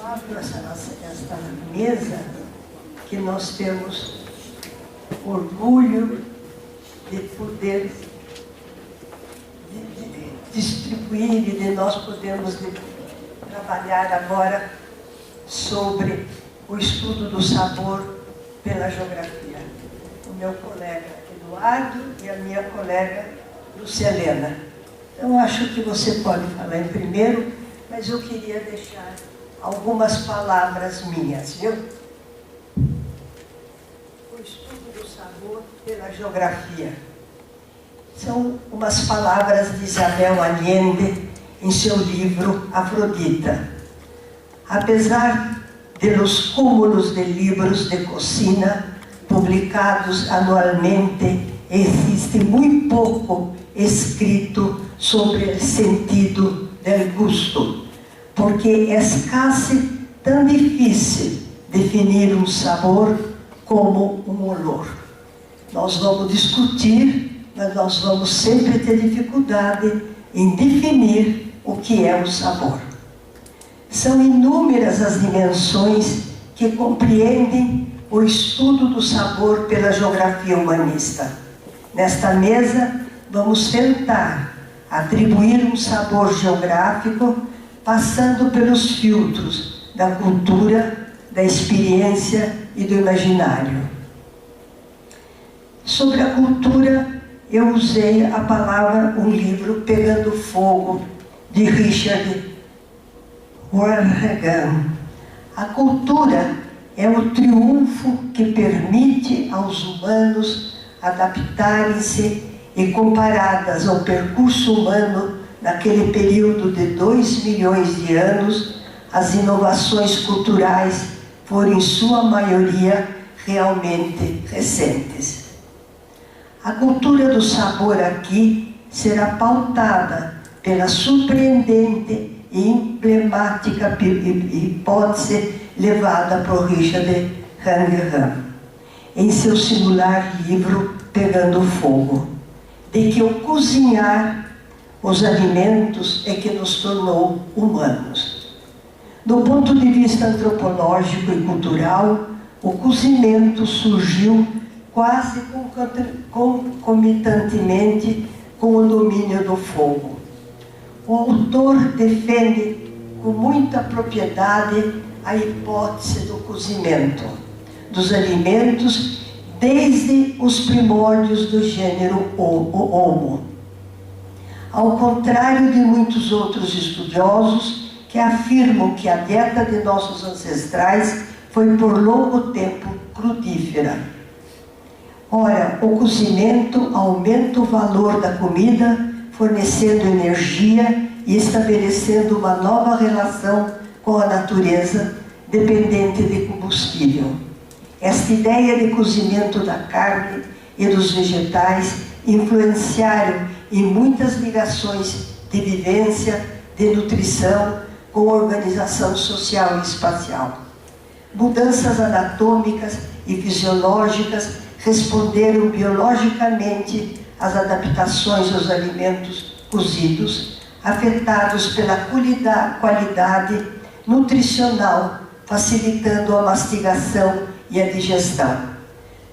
abro esta mesa que nós temos orgulho de poder distribuir e de nós podermos trabalhar agora sobre o estudo do sabor pela geografia. O meu colega Eduardo e a minha colega Lucilena. Então, acho que você pode falar em primeiro, mas eu queria deixar algumas palavras minhas, viu? O estudo do sabor pela geografia. São umas palavras de Isabel Allende em seu livro Afrodita. Apesar de los cúmulos de livros de cocina publicados anualmente, existe muito pouco escrito sobre o sentido del gusto, porque é quase tão difícil definir um sabor como um olor. Nós vamos discutir, mas nós vamos sempre ter dificuldade em definir o que é o sabor. São inúmeras as dimensões que compreendem o estudo do sabor pela geografia humanista. Nesta mesa, vamos tentar atribuir um sabor geográfico passando pelos filtros da cultura, da experiência e do imaginário. Sobre a cultura, eu usei a palavra, um livro, Pegando Fogo, de Richard Wurmbrand. A cultura é o triunfo que permite aos humanos adaptarem-se e, comparadas ao percurso humano naquele período de 2 milhões de anos, as inovações culturais foram, em sua maioria, realmente recentes. A cultura do sabor aqui será pautada pela surpreendente e emblemática hipótese levada por Richard Wurmbrand em seu singular livro Pegando Fogo, de que o cozinhar os alimentos é que nos tornou humanos. Do ponto de vista antropológico e cultural, o cozimento surgiu quase concomitantemente com o domínio do fogo. O autor defende com muita propriedade a hipótese do cozimento dos alimentos desde os primórdios do gênero Homo. Ao contrário de muitos outros estudiosos que afirmam que a dieta de nossos ancestrais foi por longo tempo crudífera. Ora, o cozimento aumenta o valor da comida, fornecendo energia e estabelecendo uma nova relação com a natureza, dependente de combustível. Esta ideia de cozimento da carne e dos vegetais influenciaram em muitas ligações de vivência, de nutrição, com organização social e espacial. Mudanças anatômicas e fisiológicas responderam biologicamente às adaptações aos alimentos cozidos, afetados pela qualidade nutricional, facilitando a mastigação e a digestão.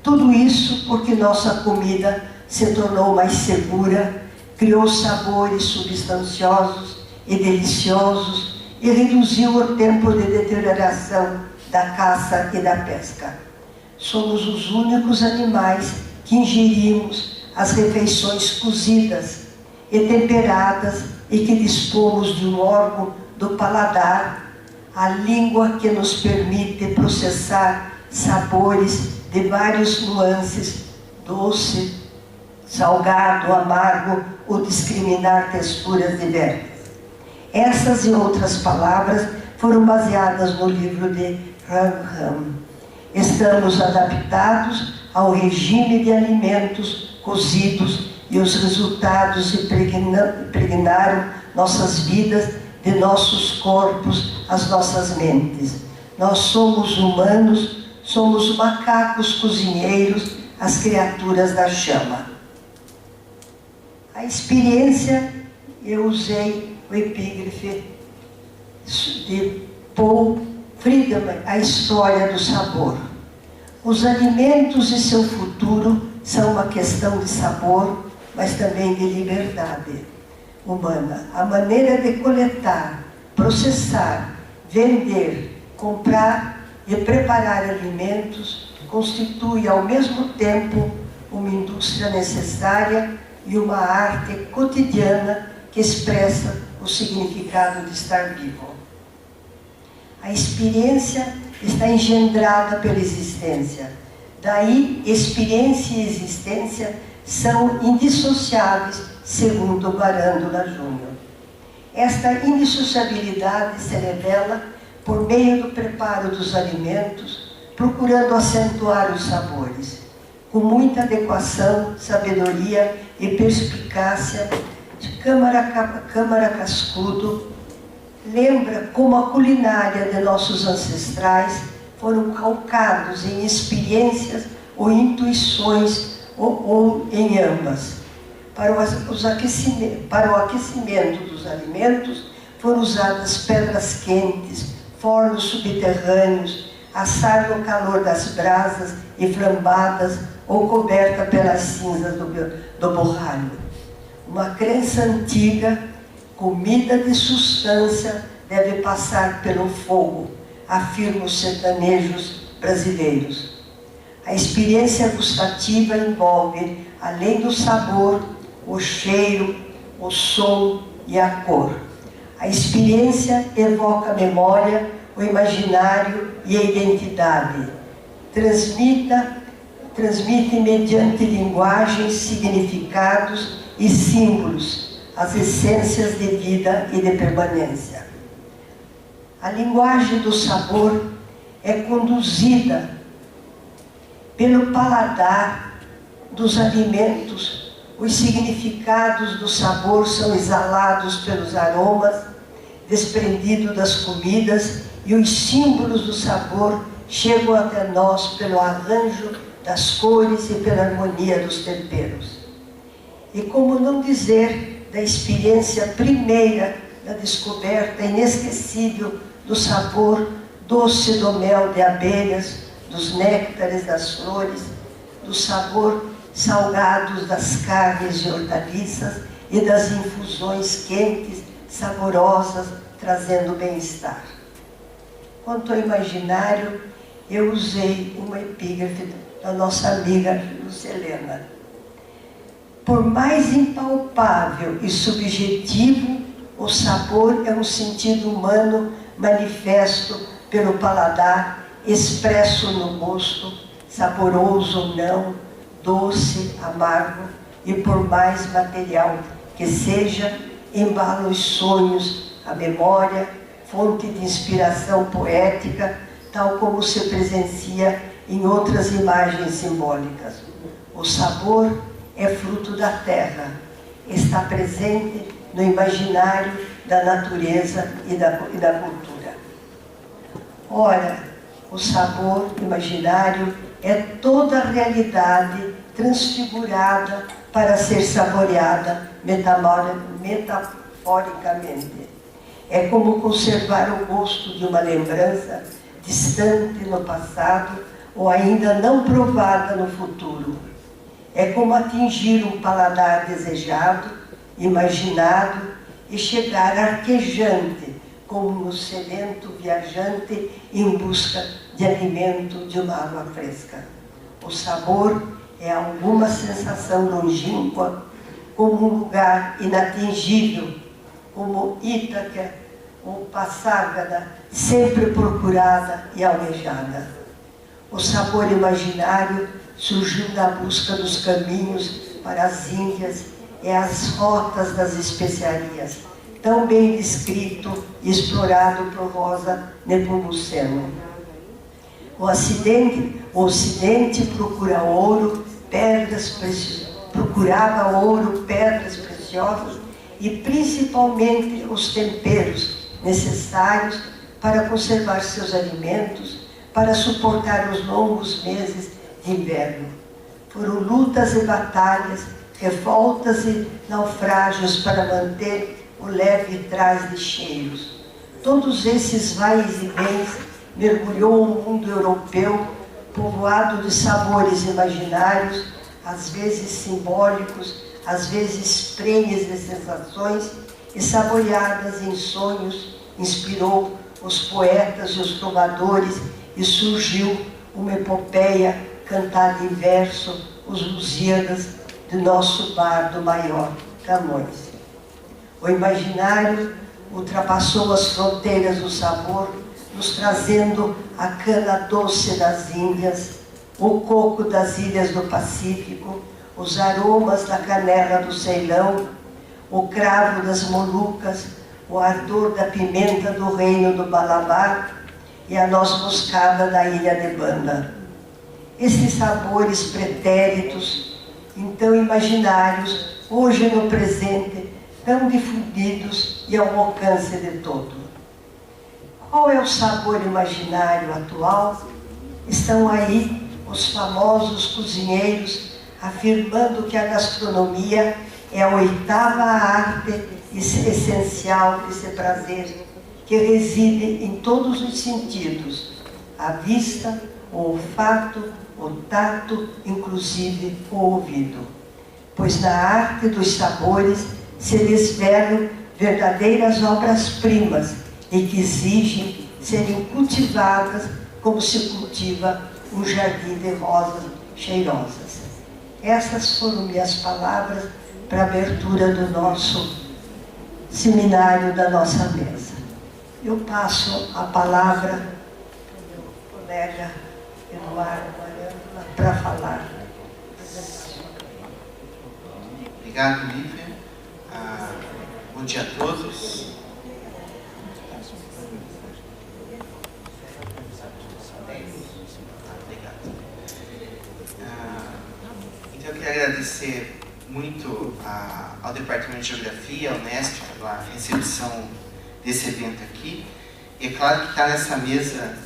Tudo isso porque nossa comida se tornou mais segura, criou sabores substanciosos e deliciosos e reduziu o tempo de deterioração da caça e da pesca. Somos os únicos animais que ingerimos as refeições cozidas e temperadas e que dispomos de um órgão do paladar, a língua que nos permite processar sabores de várias nuances, doce, salgado, amargo, ou discriminar texturas diversas. Essas e outras palavras foram baseadas no livro de Wurmbrand. Estamos adaptados ao regime de alimentos cozidos e os resultados impregnaram nossas vidas, de nossos corpos às nossas mentes. Nós somos humanos, somos macacos cozinheiros, as criaturas da chama. A experiência, eu usei o epígrafe de Paul Friedemann, A História do Sabor. Os alimentos e seu futuro são uma questão de sabor, mas também de liberdade humana. A maneira de coletar, processar, vender, comprar e preparar alimentos constitui ao mesmo tempo uma indústria necessária e uma arte cotidiana que expressa o significado de estar vivo. A experiência está engendrada pela existência. Daí, experiência e existência são indissociáveis, segundo Barândula Júnior. Esta indissociabilidade se revela por meio do preparo dos alimentos, procurando acentuar os sabores, com muita adequação, sabedoria e perspicácia de Câmara Cascudo. Lembra como a culinária de nossos ancestrais foram calcados em experiências ou intuições ou em ambas. Para o aquecimento dos alimentos foram usadas pedras quentes, fornos subterrâneos, assar no calor das brasas e flambadas ou coberta pelas cinzas do borralho. Uma crença antiga: comida de substância deve passar pelo fogo, afirmam os sertanejos brasileiros. A experiência gustativa envolve, além do sabor, o cheiro, o som e a cor. A experiência evoca a memória, o imaginário e a identidade. Transmite mediante linguagens, significados e símbolos as essências de vida e de permanência. A linguagem do sabor é conduzida pelo paladar dos alimentos. Os significados do sabor são exalados pelos aromas desprendidos das comidas e os símbolos do sabor chegam até nós pelo arranjo das cores e pela harmonia dos temperos. E como não dizer da experiência primeira da descoberta inesquecível do sabor doce do mel de abelhas, dos néctares das flores, do sabor salgados das carnes e hortaliças e das infusões quentes, saborosas, trazendo bem-estar. Quanto ao imaginário, eu usei uma epígrafe da nossa amiga Lucilena. Por mais impalpável e subjetivo, o sabor é um sentido humano manifesto pelo paladar, expresso no gosto, saboroso ou não, doce, amargo, e por mais material que seja, embala os sonhos, a memória, fonte de inspiração poética, tal como se presencia em outras imagens simbólicas. O sabor é fruto da terra, está presente no imaginário da natureza e da cultura. Ora, o sabor imaginário é toda a realidade transfigurada para ser saboreada metaforicamente. É como conservar o gosto de uma lembrança distante no passado ou ainda não provada no futuro. É como atingir um paladar desejado, imaginado e chegar arquejante, como um sedento viajante em busca de alimento de uma água fresca. O sabor é alguma sensação longínqua, como um lugar inatingível, como Ítaca ou Passárgada, sempre procurada e almejada. O sabor imaginário surgiu na busca dos caminhos para as Índias e as rotas das especiarias, tão bem descrito e explorado por Rosa Nepomuceno. O Ocidente procura ouro, procurava ouro, pedras preciosas e principalmente os temperos necessários para conservar seus alimentos, para suportar os longos meses de inverno. Foram lutas e batalhas, revoltas e naufrágios para manter o leve trás de cheiros. Todos esses vais e vens mergulhou o mundo europeu, povoado de sabores imaginários, às vezes simbólicos, às vezes prenhes de sensações e saboreadas em sonhos, inspirou os poetas e os trovadores e surgiu uma epopeia cantada em verso, os Lusíadas, de nosso bardo maior, Camões. O imaginário ultrapassou as fronteiras do sabor, nos trazendo a cana doce das Índias, o coco das ilhas do Pacífico, os aromas da canela do Ceilão, o cravo das Molucas, o ardor da pimenta do reino do Malabar e a noz moscada da ilha de Banda. Esses sabores pretéritos, então imaginários, hoje no presente, tão difundidos e ao alcance de todo. Qual é o sabor imaginário atual? Estão aí os famosos cozinheiros afirmando que a gastronomia é a oitava arte essencial desse prazer, que reside em todos os sentidos, a vista, o olfato, o tato, inclusive o ouvido. Pois na arte dos sabores se desvelam verdadeiras obras-primas e que exigem serem cultivadas como se cultiva um jardim de rosas cheirosas. Essas foram minhas palavras para a abertura do nosso seminário, da nossa mesa. Eu passo a palavra para o meu colega Eduardo Mariano para falar. Obrigado, Lívia. Bom dia a todos. Obrigado. Então, eu queria agradecer muito ao Departamento de Geografia, ao Unesp, pela recepção desse evento aqui. E é claro que está nessa mesa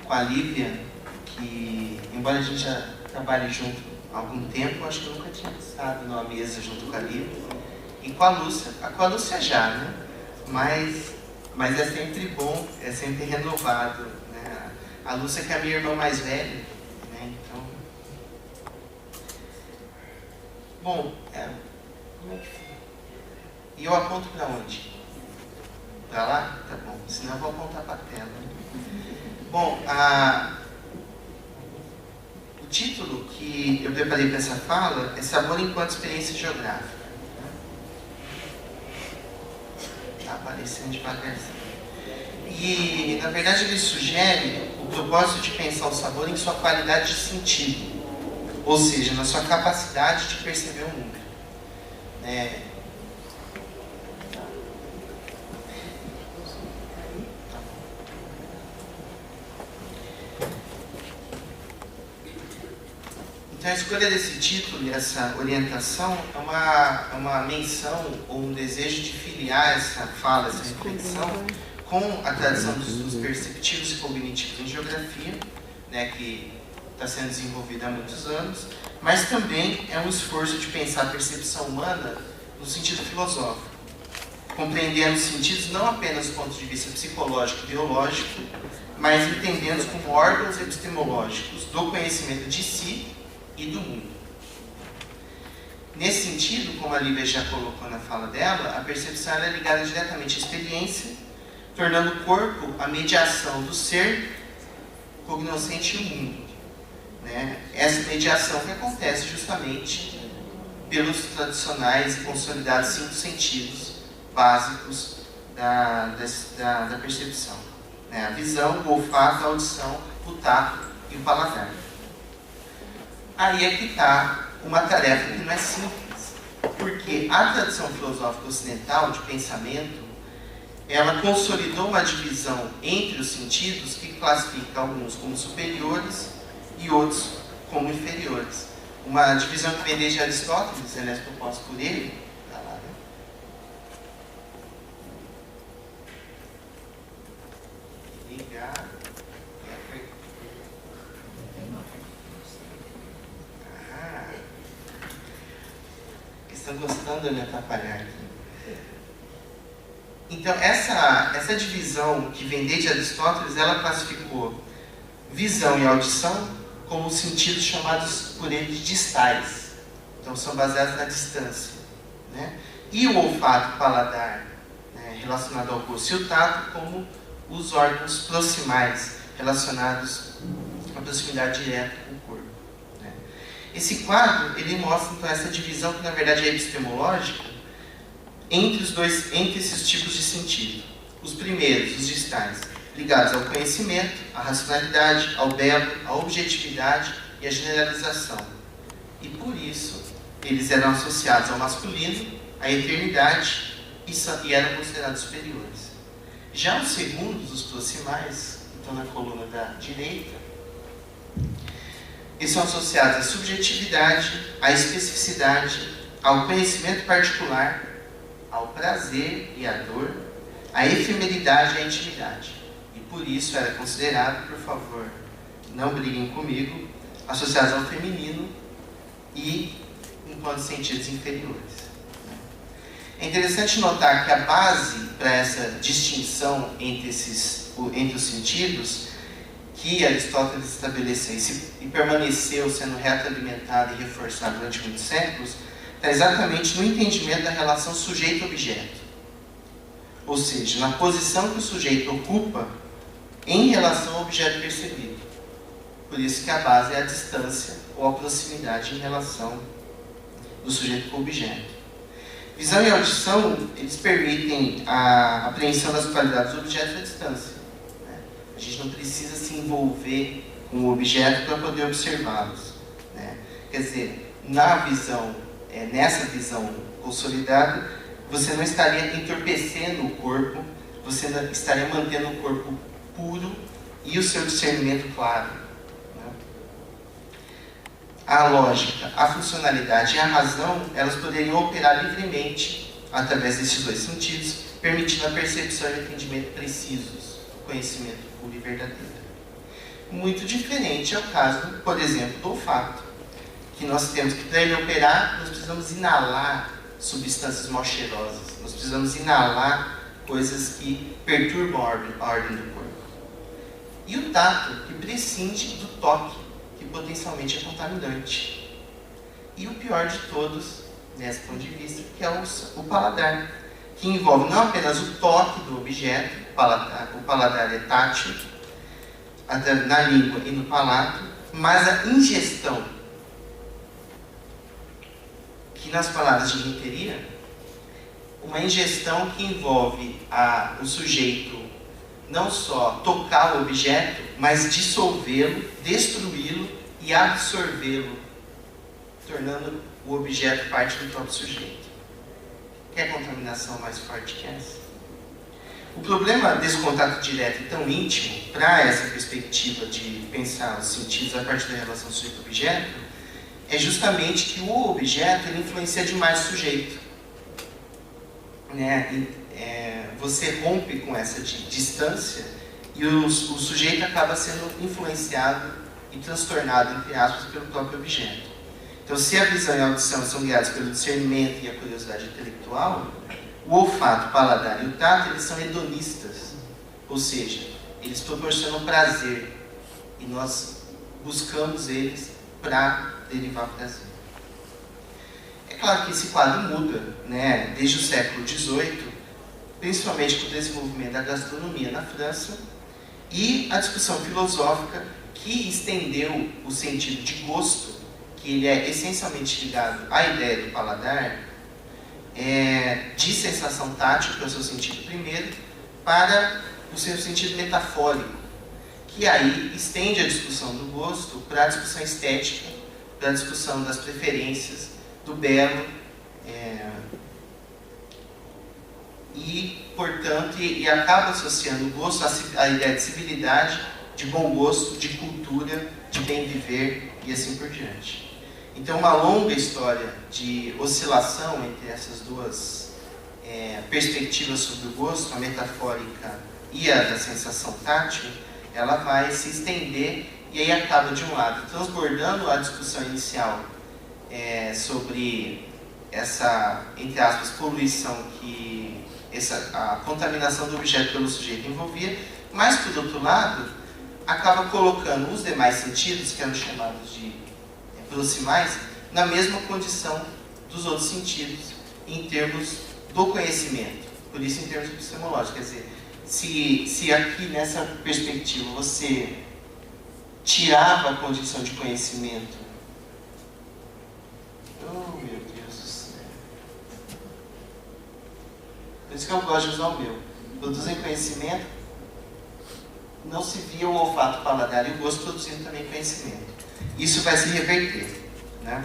com a Lívia, que, embora a gente já trabalhe junto há algum tempo, acho que eu nunca tinha estado numa mesa junto com a Lívia. E com a Lúcia já, né? Mas é sempre bom, é sempre renovado, né? A Lúcia, que é a minha irmã mais velha, né? Então... Bom, como é que foi? E eu aponto para onde? Para lá? Tá bom, senão eu vou apontar para a tela. Bom, o título que eu preparei para essa fala é Sabor enquanto Experiência Geográfica. Está aparecendo devagarzinho. E, na verdade, ele sugere o propósito de pensar o sabor em sua qualidade de sentido, ou seja, na sua capacidade de perceber o mundo. Então, a escolha desse título e essa orientação é uma menção ou um desejo de filiar essa fala, essa reflexão com a tradição dos perceptivos e cognitivos em geografia, né, que está sendo desenvolvida há muitos anos, mas também é um esforço de pensar a percepção humana no sentido filosófico, compreendendo os sentidos não apenas do ponto de vista psicológico e biológico, mas entendendo como órgãos epistemológicos do conhecimento de si e do mundo. Nesse sentido, como a Lívia já colocou na fala dela, a percepção é ligada diretamente à experiência, tornando o corpo a mediação do ser cognoscente e o mundo. Né? Essa mediação que acontece justamente pelos tradicionais e consolidados 5 sentidos básicos da percepção. Né? A visão, o olfato, a audição, o tato e o paladar. Aí é que está uma tarefa que não é simples, porque a tradição filosófica ocidental de pensamento, ela consolidou uma divisão entre os sentidos que classifica alguns como superiores e outros como inferiores. Uma divisão que vem desde Aristóteles, aliás, proposta por ele. Tá lá, né? Ligar. Estão gostando de me atrapalhar aqui. Então, essa divisão que vem desde Aristóteles, ela classificou visão e audição como sentidos chamados por ele de distais. Então, são baseados na distância, né? E o olfato, o paladar, né, relacionado ao gosto, e o tato como os órgãos proximais, relacionados à proximidade direta com o corpo, né? Esse quadro, ele mostra então essa divisão que na verdade é epistemológica entre esses tipos de sentido. Os primeiros, os distais, ligados ao conhecimento, à racionalidade, ao belo, à objetividade e à generalização. E por isso, eles eram associados ao masculino, à eternidade e eram considerados superiores. Já os segundos, os proximais, que estão na coluna da direita, eles são associados à subjetividade, à especificidade, ao conhecimento particular, ao prazer e à dor, à efemeridade e à intimidade. E por isso era considerado, por favor, não briguem comigo, associados ao feminino e enquanto sentidos inferiores. É interessante notar que a base para essa distinção entre os sentidos que Aristóteles estabeleceu e permaneceu sendo retroalimentado e reforçado durante muitos séculos está exatamente no entendimento da relação sujeito-objeto. Ou seja, na posição que o sujeito ocupa em relação ao objeto percebido. Por isso que a base é a distância ou a proximidade em relação do sujeito com o objeto. Visão e audição, eles permitem a apreensão das qualidades do objeto à distância, né? A gente não precisa se envolver com o objeto para poder observá-los, né? Quer dizer, nessa visão consolidada, você não estaria entorpecendo o corpo, você estaria mantendo o corpo puro e o seu discernimento claro, né? A lógica, a funcionalidade e a razão, elas poderiam operar livremente através desses dois sentidos, permitindo a percepção e o entendimento precisos, o conhecimento puro e verdadeiro. Muito diferente é o caso, por exemplo, do olfato, que nós temos que, para ele operar, nós precisamos inalar substâncias mal cheirosas, nós precisamos inalar coisas que perturbam a ordem do corpo. E o tato, que prescinde do toque, que potencialmente é contaminante. E o pior de todos, nesse ponto de vista, que é o paladar, que envolve não apenas o toque do objeto, o paladar é tátil, na língua e no palato, mas a ingestão, que nas palavras de Renteria, uma ingestão que envolve o sujeito não só tocar o objeto, mas dissolvê-lo, destruí-lo e absorvê-lo, tornando o objeto parte do próprio sujeito. Quer contaminação mais forte que essa? O problema desse contato direto e tão íntimo, para essa perspectiva de pensar os sentidos a partir da relação sujeito-objeto, é justamente que o objeto ele influencia demais o sujeito, né? Você rompe com essa distância e o sujeito acaba sendo influenciado e transtornado, entre aspas, pelo próprio objeto. Então, se a visão e a audição são guiadas pelo discernimento e a curiosidade intelectual, o olfato, o paladar e o tato, eles são hedonistas, ou seja, eles proporcionam prazer e nós buscamos eles para derivar prazer. É claro que esse quadro muda, né, desde o século XVIII, principalmente com o desenvolvimento da gastronomia na França e a discussão filosófica que estendeu o sentido de gosto, que ele é essencialmente ligado à ideia do paladar, de sensação tátil, que é o seu sentido primeiro, para o seu sentido metafórico, que aí estende a discussão do gosto para a discussão estética, para a discussão das preferências, do belo, e, portanto, e acaba associando o gosto à ideia de civilidade, de bom gosto, de cultura, de bem viver e assim por diante. Então, uma longa história de oscilação entre essas duas perspectivas sobre o gosto, a metafórica e a da sensação tátil, ela vai se estender e aí acaba, de um lado, transbordando a discussão inicial sobre essa, entre aspas, poluição que a contaminação do objeto pelo sujeito envolvia, mas, por outro lado, acaba colocando os demais sentidos, que eram chamados de proximais, na mesma condição dos outros sentidos, em termos do conhecimento. Por isso, em termos epistemológicos. Quer dizer, se aqui, nessa perspectiva, você tirava a condição de conhecimento... Oh, meu Deus do céu! Por isso que eu gosto de usar o meu. Produzem conhecimento, não se via o olfato, o paladar e o gosto produzindo também conhecimento. Isso vai se reverter, né?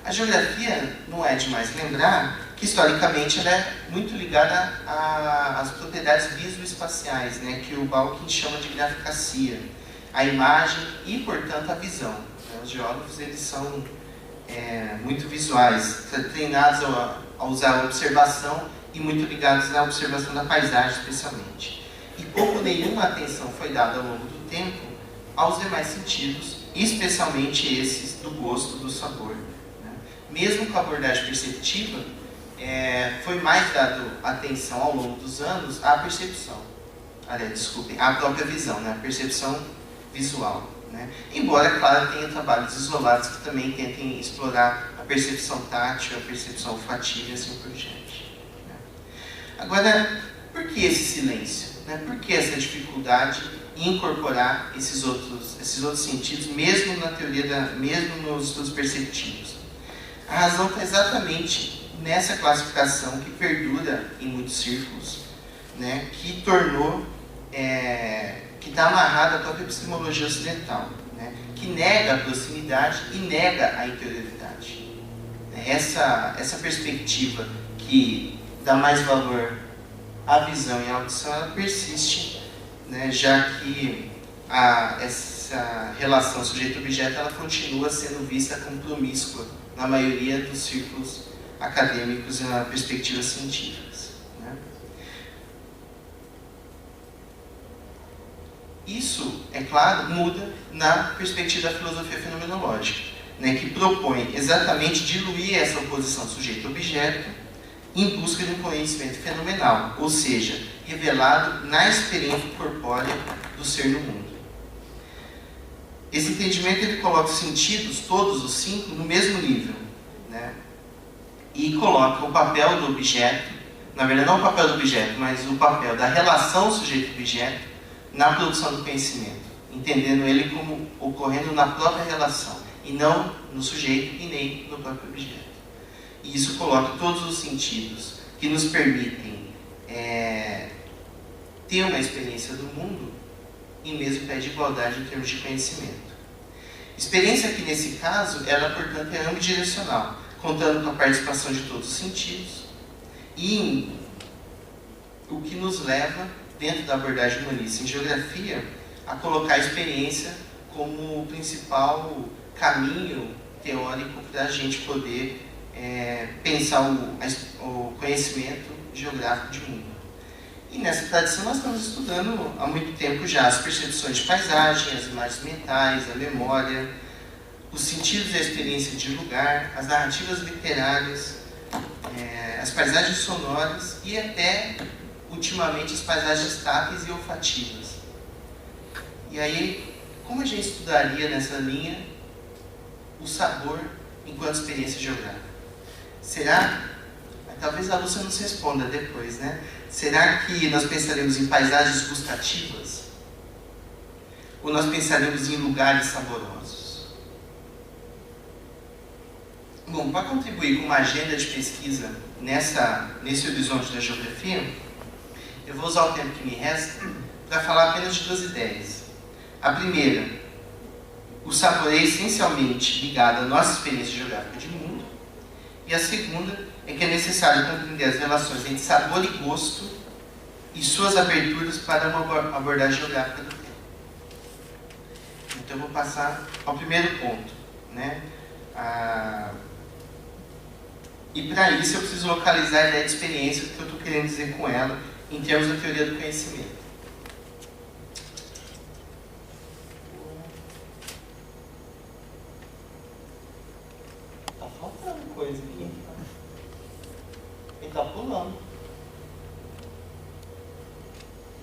A geografia, não é demais lembrar que, historicamente, ela é muito ligada às propriedades visoespaciais, né, que o Balkin chama de graficacia, a imagem e, portanto, a visão. Os geógrafos, eles são muito visuais, treinados a usar a observação e muito ligados à observação da paisagem, especialmente. E pouco nenhuma atenção foi dada ao longo do tempo aos demais sentidos, especialmente esses do gosto, do sabor. Né? Mesmo com a abordagem perceptiva, foi mais dado atenção ao longo dos anos à percepção. Desculpem, à própria visão, né? A percepção visual. Né? Embora, claro, tenha trabalhos isolados que também tentem explorar a percepção tátil, a percepção olfativa e assim por diante. Né? Agora, por que esse silêncio? Né? Por que essa dificuldade em incorporar esses outros sentidos, mesmo na teoria, mesmo nos estudos perceptivos? A razão está exatamente nessa classificação que perdura em muitos círculos, né? Que tornou... que está amarrada à própria epistemologia ocidental, né? Que nega a proximidade e nega a interioridade. Essa perspectiva que dá mais valor à visão e à audição, ela persiste, né? Já que essa relação sujeito-objeto ela continua sendo vista como promíscua na maioria dos círculos acadêmicos e na perspectiva científica. Isso, é claro, muda na perspectiva da filosofia fenomenológica, né, que propõe exatamente diluir essa oposição sujeito-objeto em busca de um conhecimento fenomenal, ou seja, revelado na experiência corpórea do ser no mundo. Esse entendimento ele coloca os sentidos, todos os 5, no mesmo nível, né, e coloca o papel do objeto, na verdade não o papel do objeto, mas o papel da relação sujeito-objeto na produção do conhecimento, entendendo ele como ocorrendo na própria relação, e não no sujeito e nem no próprio objeto. E isso coloca todos os sentidos que nos permitem ter uma experiência do mundo em mesmo pé de igualdade em termos de conhecimento. Experiência que, nesse caso, ela, portanto, é ambidirecional, contando com a participação de todos os sentidos, e o que nos leva, dentro da abordagem humanista em geografia, a colocar a experiência como o principal caminho teórico para a gente poder pensar o conhecimento geográfico de mundo. E nessa tradição nós estamos estudando há muito tempo já as percepções de paisagem, as imagens mentais, a memória, os sentidos da experiência de lugar, as narrativas literárias, as paisagens sonoras e até, ultimamente, as paisagens táteis e olfativas. E aí, como a gente estudaria nessa linha o sabor enquanto experiência geográfica? Será? Talvez a Lúcia nos responda depois, né? Será que nós pensaremos em paisagens gustativas? Ou nós pensaremos em lugares saborosos? Bom, para contribuir com uma agenda de pesquisa nesse horizonte da geografia, eu vou usar o tempo que me resta para falar apenas de 2 ideias. A primeira, o sabor é essencialmente ligado à nossa experiência geográfica de mundo. E a segunda é que é necessário compreender as relações entre sabor e gosto e suas aberturas para uma abordagem geográfica do tempo. Então eu vou passar ao primeiro ponto, né? E para isso eu preciso localizar a ideia de experiência, o que eu estou querendo dizer com ela, em termos da teoria do conhecimento. Está faltando coisa aqui. Então,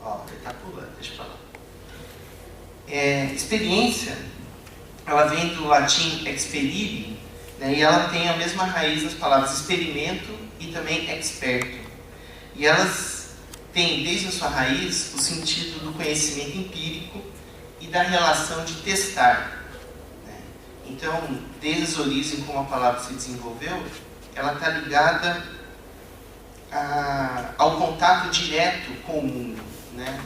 Ó, ele está pulando, deixa eu falar. Experiência, ela vem do latim experire, né, e ela tem a mesma raiz das palavras experimento e também experto. E elas têm, desde a sua raiz, o sentido do conhecimento empírico e da relação de testar. Né? Então, desde as origens, como a palavra se desenvolveu, ela está ligada ao contato direto com o mundo, né?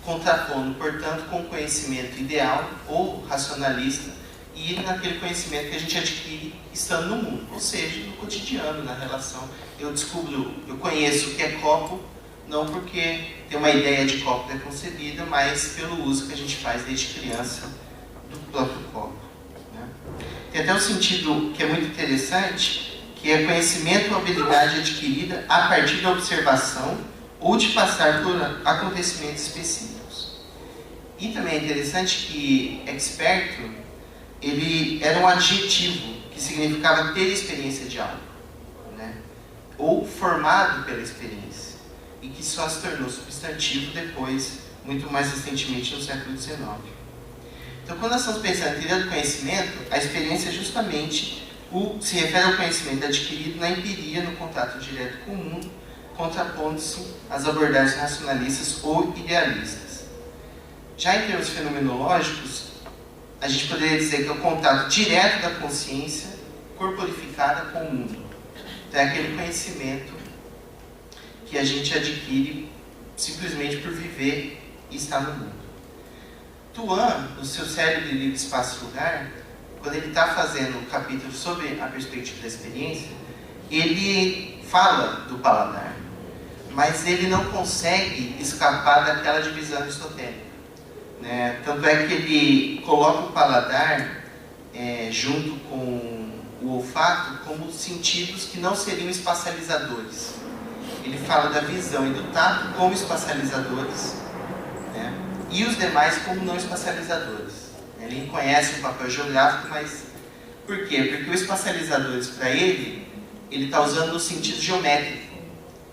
Contrapondo, portanto, com o conhecimento ideal ou racionalista e naquele conhecimento que a gente adquire estando no mundo, ou seja, no cotidiano, na relação. Eu conheço o que é copo, não porque tem uma ideia de copo preconcebida, mas pelo uso que a gente faz desde criança do próprio copo. Né? Tem até um sentido que é muito interessante, que é conhecimento ou habilidade adquirida a partir da observação ou de passar por acontecimentos específicos. E também é interessante que experto, ele era um adjetivo que significava ter experiência de algo, né? Ou formado pela experiência, e que só se tornou substantivo depois, muito mais recentemente no século XIX. Então, quando nós estamos pensando em teoria do conhecimento, a experiência é justamente se refere ao conhecimento adquirido na empiria, no contato direto com o mundo, contrapondo-se às abordagens racionalistas ou idealistas. Já em termos fenomenológicos, a gente poderia dizer que é o contato direto da consciência corporificada com o mundo. Então, é aquele conhecimento que a gente adquire simplesmente por viver e estar no mundo. Tuan, no seu cérebro de livre espaço e lugar, quando ele está fazendo um capítulo sobre a perspectiva da experiência, ele fala do paladar, mas ele não consegue escapar daquela divisão aristotélica. Né? Tanto é que ele coloca o paladar junto com o olfato como sentidos que não seriam espacializadores. Ele fala da visão e do tato como espacializadores, né? E os demais como não espacializadores. Ele conhece o papel geográfico, mas por quê? Porque os espacializadores, para ele está usando o sentido geométrico.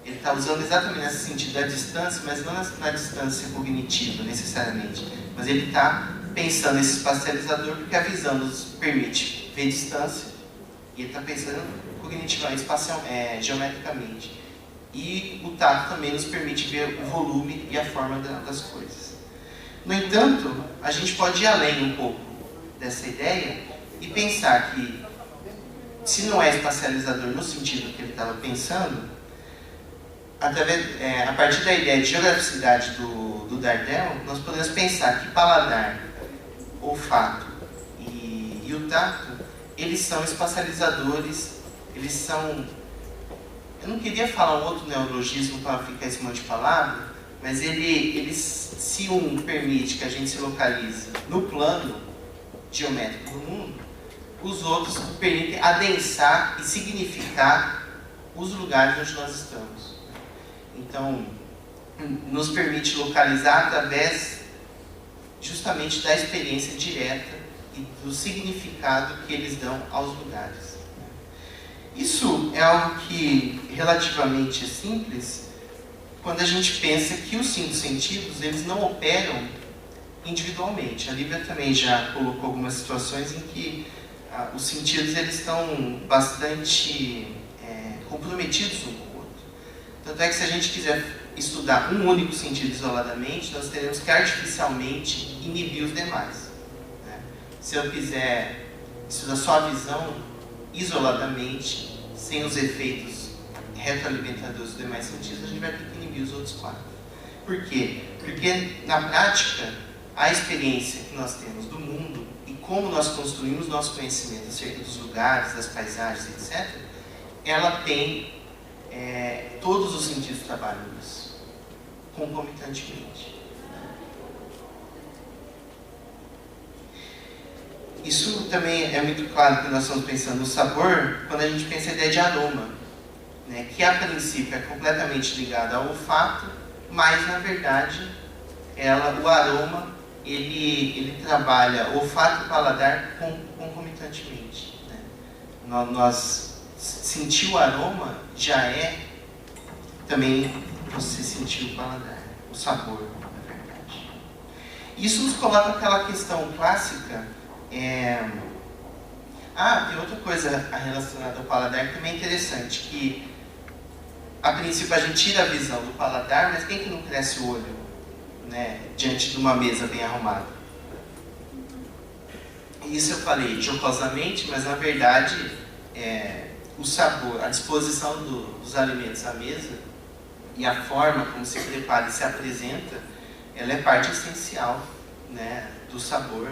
Ele está usando exatamente nesse sentido da distância, mas não na distância cognitiva, necessariamente. Mas ele está pensando nesse espacializador porque a visão nos permite ver distância, e ele está pensando cognitivamente, geometricamente. E o tato também nos permite ver o volume e a forma das coisas. No entanto, a gente pode ir além um pouco dessa ideia e pensar que, se não é espacializador no sentido que ele estava pensando, a partir da ideia de geograficidade do Dardel, nós podemos pensar que paladar, olfato e o tato, eles são espacializadores, eles são... Eu não queria falar um outro neologismo para ficar esse monte de palavra, mas se um permite que a gente se localize no plano geométrico do mundo, os outros permitem adensar e significar os lugares onde nós estamos. Então, nos permite localizar através justamente da experiência direta e do significado que eles dão aos lugares. Isso é algo que relativamente é simples quando a gente pensa que os 5 sentidos eles não operam individualmente. A Lívia também já colocou algumas situações em que os sentidos eles estão bastante comprometidos um com o outro. Tanto é que se a gente quiser estudar um único sentido isoladamente, nós teremos que artificialmente inibir os demais. Né? Se eu quiser estudar só a visão isoladamente, sem os efeitos retroalimentadores dos demais sentidos, a gente vai ter que inibir os outros 4. Por quê? Porque, na prática, a experiência que nós temos do mundo e como nós construímos nosso conhecimento acerca dos lugares, das paisagens, etc., ela tem todos os sentidos trabalham nisso, concomitantemente. Isso também é muito claro que nós estamos pensando no sabor quando a gente pensa a ideia de aroma, né, que a princípio é completamente ligada ao olfato, mas na verdade o aroma ele trabalha olfato e paladar concomitantemente. Né? Nós sentir o aroma já é também você sentir o paladar. sabor, na verdade. Isso nos coloca aquela questão clássica. Tem outra coisa relacionada ao paladar que também é interessante, que a princípio a gente tira a visão do paladar, mas quem que não cresce o olho, né, diante de uma mesa bem arrumada? Isso eu falei jocosamente, mas na verdade o sabor, a disposição dos alimentos à mesa e a forma como se prepara e se apresenta, ela é parte essencial, né, do sabor.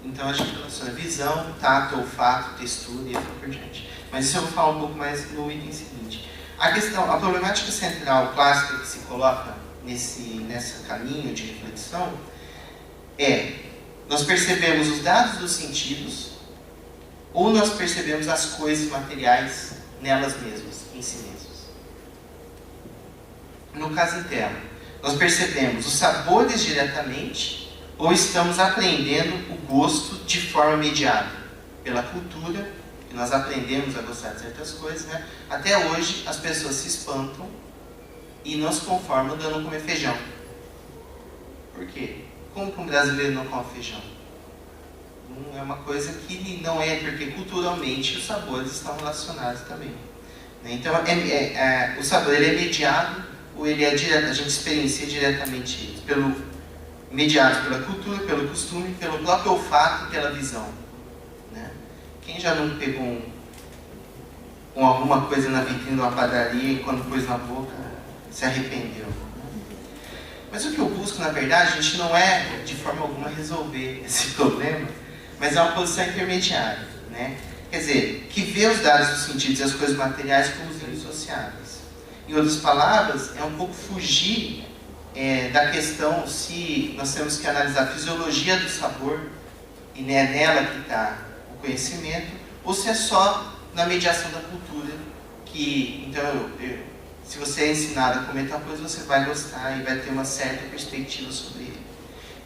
Então a gente relaciona visão, tato, olfato, textura e assim por diante. Mas isso eu vou falar um pouco mais no item seguinte. A problemática central clássica que se coloca nesse caminho de reflexão nós percebemos os dados dos sentidos ou nós percebemos as coisas materiais nelas mesmas, em si mesmas. No caso interno, nós percebemos os sabores diretamente ou estamos aprendendo o gosto de forma mediada pela cultura, que nós aprendemos a gostar de certas coisas, né? Até hoje as pessoas se espantam e não se conformam dando comer feijão. Por quê? Como que um brasileiro não come feijão? Não é uma coisa que não é, porque culturalmente os sabores estão relacionados também. Então, o sabor ele é mediado, ou ele é direto, a gente experiencia diretamente mediado pela cultura, pelo costume, pelo próprio olfato e pela visão. Né? Quem já não pegou alguma coisa na vitrine de uma padaria e quando pôs na boca se arrependeu? Mas o que eu busco, na verdade, a gente não é de forma alguma resolver esse problema, mas é uma posição intermediária, né? Quer dizer, que vê os dados dos sentidos e as coisas materiais como os indissociáveis. Em outras palavras, é um pouco fugir da questão se nós temos que analisar a fisiologia do sabor e é nela que está o conhecimento, ou se é só na mediação da cultura que, então, se você é ensinado a comer tal coisa, você vai gostar e vai ter uma certa perspectiva sobre ele.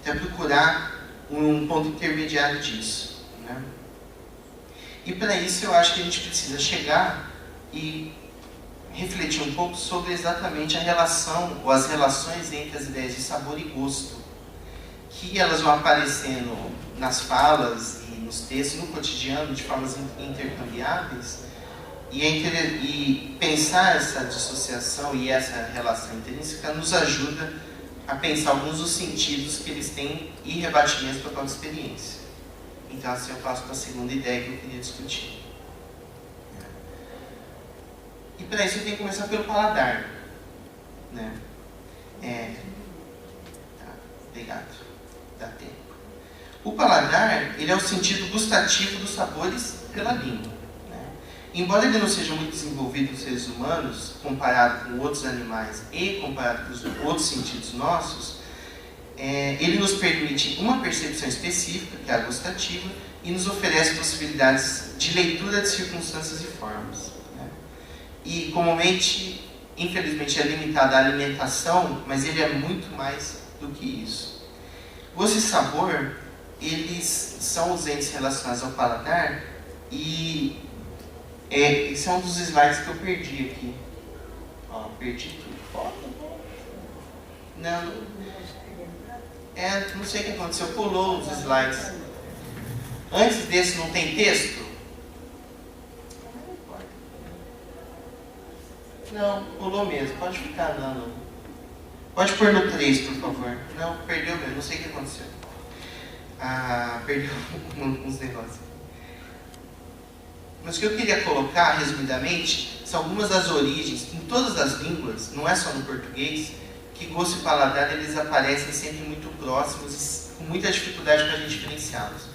Então, é procurar um ponto intermediário disso, né? E para isso eu acho que a gente precisa chegar e refletir um pouco sobre exatamente a relação ou as relações entre as ideias de sabor e gosto, que elas vão aparecendo nas falas e nos textos, no cotidiano, de formas intercambiáveis, e pensar essa dissociação e essa relação intrínseca nos ajuda a pensar alguns dos sentidos que eles têm e rebatimentos para a própria experiência. Então assim eu passo para a segunda ideia que eu queria discutir. E para isso eu tenho que começar pelo paladar. Né? Obrigado. Dá tempo. O paladar, ele é o sentido gustativo dos sabores pela língua. Né? Embora ele não seja muito desenvolvido nos seres humanos, comparado com outros animais e comparado com os outros sentidos nossos, ele nos permite uma percepção específica, que é a gustativa, e nos oferece possibilidades de leitura de circunstâncias e formas. E comumente, infelizmente, é limitado à alimentação, mas ele é muito mais do que isso. Gosto e sabor, eles são os entes relacionados ao paladar, e esse é um dos slides que eu perdi aqui. Ó, perdi tudo. Não sei o que aconteceu, pulou os slides. Antes desse não tem texto? Não, pulou mesmo, pode ficar dando. Pode pôr no 3, por favor. Não, perdeu mesmo, não sei o que aconteceu. Perdeu uns negócios. Mas o que eu queria colocar, resumidamente, são algumas das origens, em todas as línguas, não é só no português, que gosto e paladar eles aparecem sempre muito próximos e com muita dificuldade para a gente diferenciá-los.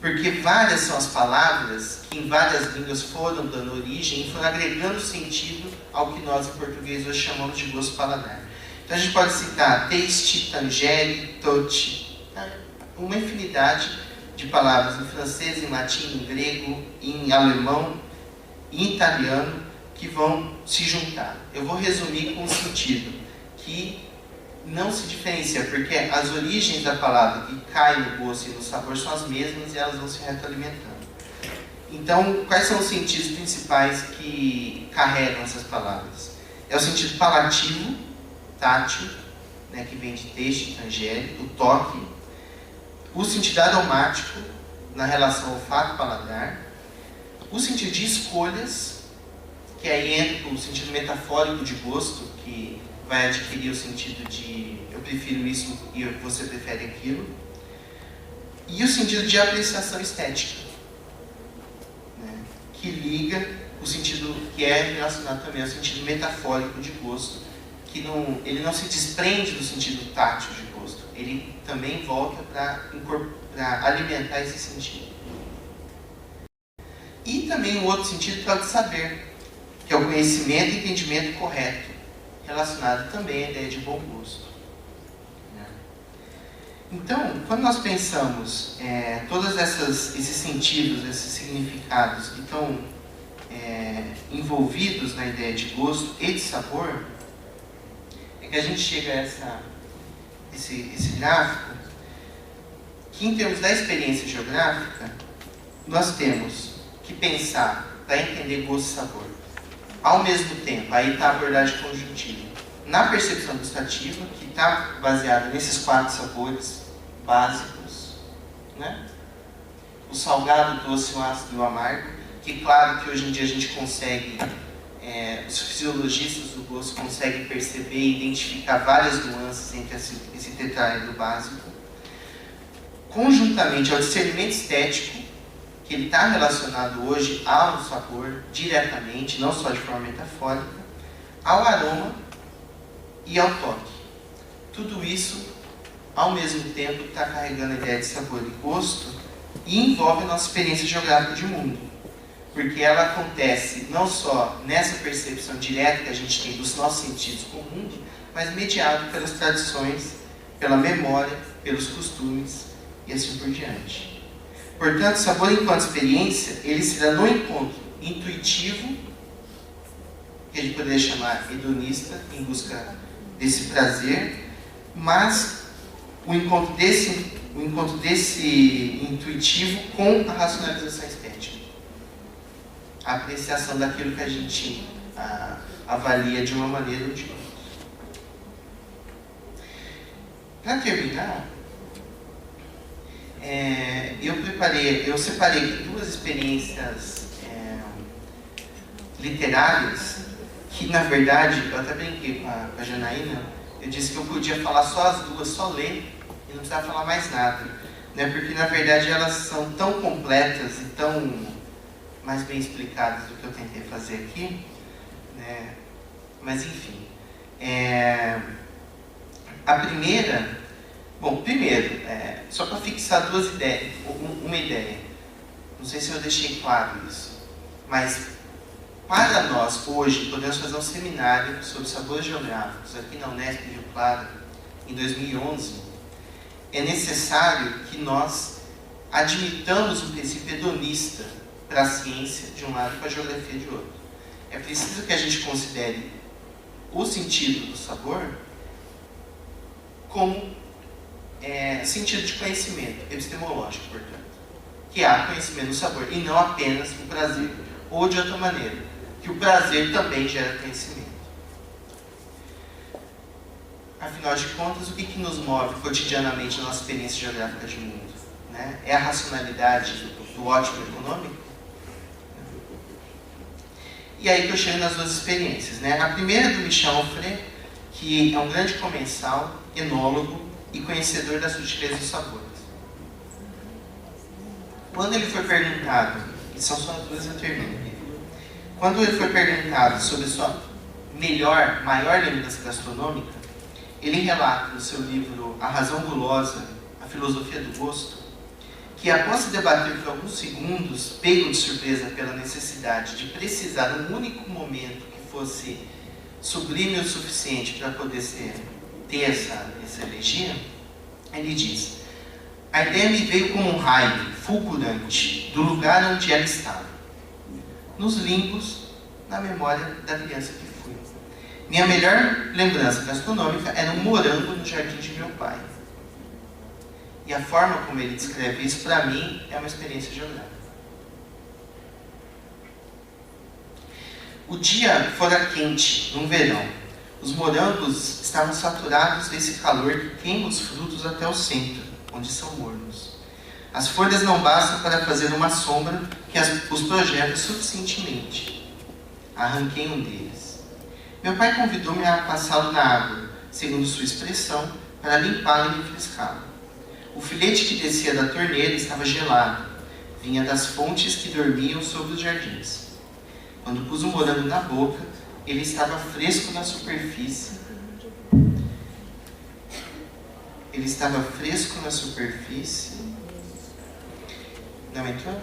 Porque várias são as palavras que em várias línguas foram dando origem e foram agregando sentido ao que nós em português hoje chamamos de gosto e paladar. Então a gente pode citar taste, tangere, touch, uma infinidade de palavras em francês, em latim, em grego, em alemão, em italiano, que vão se juntar. Eu vou resumir com um sentido que não se diferencia, porque as origens da palavra que cai no gosto e no sabor são as mesmas e elas vão se retroalimentando. Então, quais são os sentidos principais que carregam essas palavras? É o sentido palativo, tátil, né, que vem de taste, tangere, o toque, o sentido aromático, na relação olfato-paladar, o sentido de escolhas, que aí entra o sentido metafórico de gosto, que vai adquirir o sentido de eu prefiro isso e você prefere aquilo, e o sentido de apreciação estética, né, que liga o sentido que é relacionado também ao sentido metafórico de gosto, que ele não se desprende do sentido tátil de gosto, ele também volta para alimentar esse sentido. E também um outro sentido que é o de saber, que é o conhecimento e entendimento correto, relacionado também à ideia de bom gosto. Então, quando nós pensamos todos esses sentidos, esses significados que estão envolvidos na ideia de gosto e de sabor, é que a gente chega a esse gráfico, que em termos da experiência geográfica, nós temos que pensar para entender gosto e sabor. Ao mesmo tempo, aí está a abordagem conjuntiva. Na percepção gustativa, que está baseada nesses 4 sabores básicos, né? O salgado, o doce, o ácido e o amargo, que claro que hoje em dia a gente consegue, os fisiologistas do gosto conseguem perceber e identificar várias nuances entre esse tetraedro básico. Conjuntamente ao discernimento estético, que ele está relacionado hoje ao sabor diretamente, não só de forma metafórica, ao aroma e ao toque. Tudo isso, ao mesmo tempo, está carregando a ideia de sabor e gosto e envolve a nossa experiência geográfica de mundo. Porque ela acontece não só nessa percepção direta que a gente tem dos nossos sentidos com o mundo, mas mediado pelas tradições, pela memória, pelos costumes e assim por diante. Portanto, o sabor enquanto experiência, ele se dá no encontro intuitivo, que a gente poderia chamar hedonista, em busca desse prazer, mas o encontro desse intuitivo com a racionalização estética. A apreciação daquilo que a gente avalia de uma maneira ou de outra. Para terminar, eu separei aqui 2 experiências literárias que, na verdade, eu até brinquei com a Janaína, eu disse que eu podia falar só as 2, só ler, e não precisava falar mais nada, né? Porque, na verdade, elas são tão completas e tão mais bem explicadas do que eu tentei fazer aqui, né? Mas, enfim. A primeira... Bom, primeiro, só para fixar 2 ideias, uma ideia. Não sei se eu deixei claro isso, mas para nós, hoje, podemos fazer um seminário sobre sabores geográficos aqui na Unesp de Rio Claro, em 2011, é necessário que nós admitamos um princípio hedonista para a ciência de um lado e para a geografia de outro. É preciso que a gente considere o sentido do sabor como sentido de conhecimento, epistemológico, portanto. Que há conhecimento do sabor, e não apenas o prazer. Ou de outra maneira, que o prazer também gera conhecimento. Afinal de contas, o que nos move cotidianamente na nossa experiência geográfica de mundo? Né? É a racionalidade do ótimo econômico? E aí que eu chego nas 2 experiências. Né? A primeira é do Michel Onfray, que é um grande comensal, enólogo e conhecedor das sutilezas dos sabores. Quando ele foi perguntado, e são só as 2 eu termino. Quando ele foi perguntado sobre sua maior lembrança gastronômica, ele relata no seu livro A Razão Gulosa, A Filosofia do Gosto, que após se debater por alguns segundos, pego de surpresa pela necessidade de precisar um único momento que fosse sublime o suficiente para poder ter essa elegia, ele diz: a ideia me veio como um raio fulgurante do lugar onde ela estava, nos limbos, na memória da criança que fui. Minha melhor lembrança gastronômica era um morango no jardim de meu pai. E a forma como ele descreve isso, para mim, é uma experiência geográfica. O dia fora quente, num verão. Os morangos estavam saturados desse calor que queima os frutos até o centro, onde são mornos. As folhas não bastam para fazer uma sombra que os projeta suficientemente. Arranquei um deles. Meu pai convidou-me a passá-lo na água, segundo sua expressão, para limpá-lo e refrescá-lo. O filete que descia da torneira estava gelado. Vinha das fontes que dormiam sobre os jardins. Quando pus o morango na boca, ele estava fresco na superfície. Não entrou?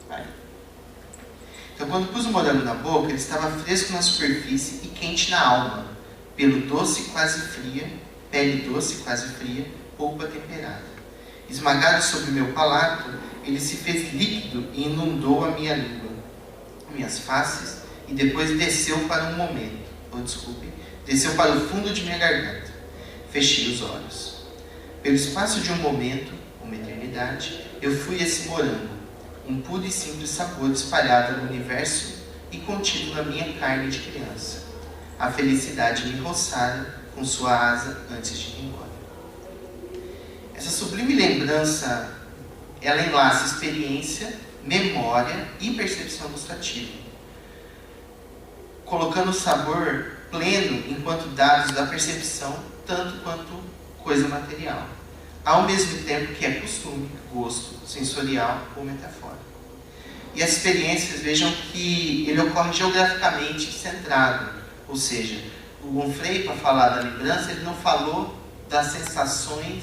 Vai. Então, quando pus o morango na boca, ele estava fresco na superfície e quente na alma. Pele doce, quase fria, polpa temperada. Esmagado sobre meu palato, ele se fez líquido e inundou a minha língua, minhas faces, e depois desceu para o fundo de minha garganta. Fechei os olhos. Pelo espaço de um momento, uma eternidade, eu fui esse morango, um puro e simples sabor espalhado no universo e contido na minha carne de criança. A felicidade me roçara com sua asa antes de ir embora. Essa sublime lembrança, ela enlaça experiência, memória e percepção gustativa, colocando o sabor pleno enquanto dados da percepção, tanto quanto coisa material, ao mesmo tempo que é costume, gosto, sensorial ou metafórico. E as experiências, vejam que ele ocorre geograficamente centrado, ou seja, o Onfray, para falar da lembrança, ele não falou das sensações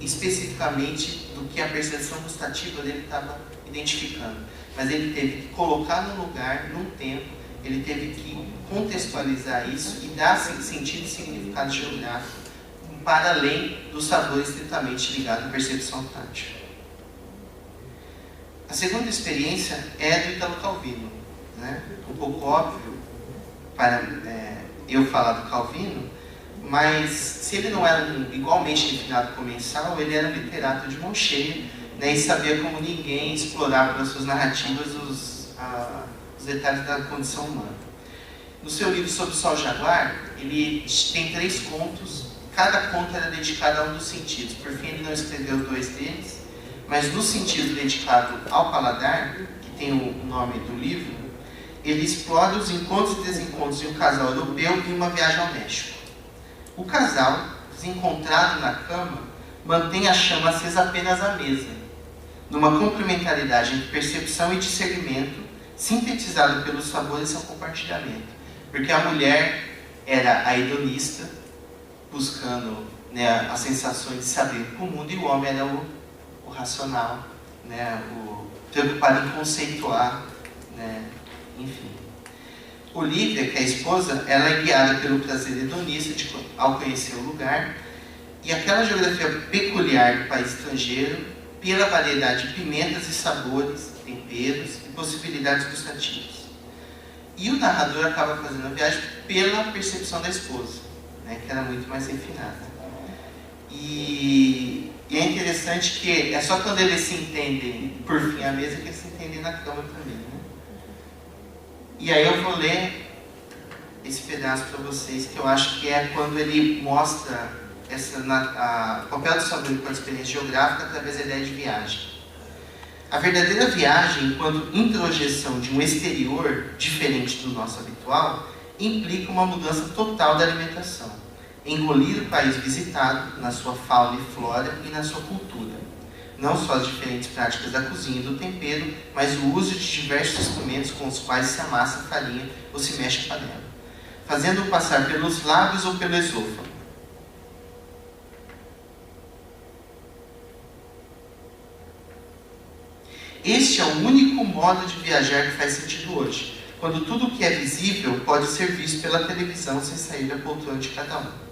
especificamente do que a percepção gustativa dele estava identificando, mas ele teve que colocar no lugar, num tempo, ele teve que contextualizar isso e dar sentido e significado geográfico para além do sabor estritamente ligado à percepção tátil. A segunda experiência é do Italo Calvino, né? Um pouco óbvio para eu falar do Calvino, mas se ele não era igualmente refinado comensal, ele era um literato de mão cheia, né, e sabia como ninguém explorar pelas suas narrativas os detalhes da condição humana. No seu livro Sobre o Sol Jaguar, ele tem 3 contos, cada conto era dedicado a um dos sentidos. Por fim, ele não escreveu 2 deles, mas no sentido dedicado ao paladar, que tem o nome do livro, ele explora os encontros e desencontros de um casal europeu em uma viagem ao México. O casal, desencontrado na cama, mantém a chama acesa apenas à mesa, numa complementaridade entre percepção e discernimento, sintetizado pelos sabores e seu compartilhamento. Porque a mulher era a hedonista, buscando, né, as sensações de saber com o mundo, e o homem era o racional, né, o preocupado em conceituar, né, enfim. Olivia, que é a esposa, ela é guiada pelo prazer hedonista ao conhecer o lugar e aquela geografia peculiar do país estrangeiro, pela variedade de pimentas e sabores, temperos e possibilidades gustativas. E o narrador acaba fazendo a viagem pela percepção da esposa, né, que era muito mais refinada. E é interessante que é só quando eles se entendem por fim à mesa que eles se entendem na cama também, né? E aí eu vou ler esse pedaço para vocês, que eu acho que é quando ele mostra o papel do sabor enquanto experiência geográfica através da ideia de viagem. A verdadeira viagem, enquanto introjeção de um exterior diferente do nosso habitual, implica uma mudança total da alimentação. Engolir o país visitado, na sua fauna e flora e na sua cultura. Não só as diferentes práticas da cozinha e do tempero, mas o uso de diversos instrumentos com os quais se amassa a farinha ou se mexe a panela, fazendo-o passar pelos lábios ou pelo esôfago. Este é o único modo de viajar que faz sentido hoje, quando tudo o que é visível pode ser visto pela televisão sem sair da poltrona de cada um.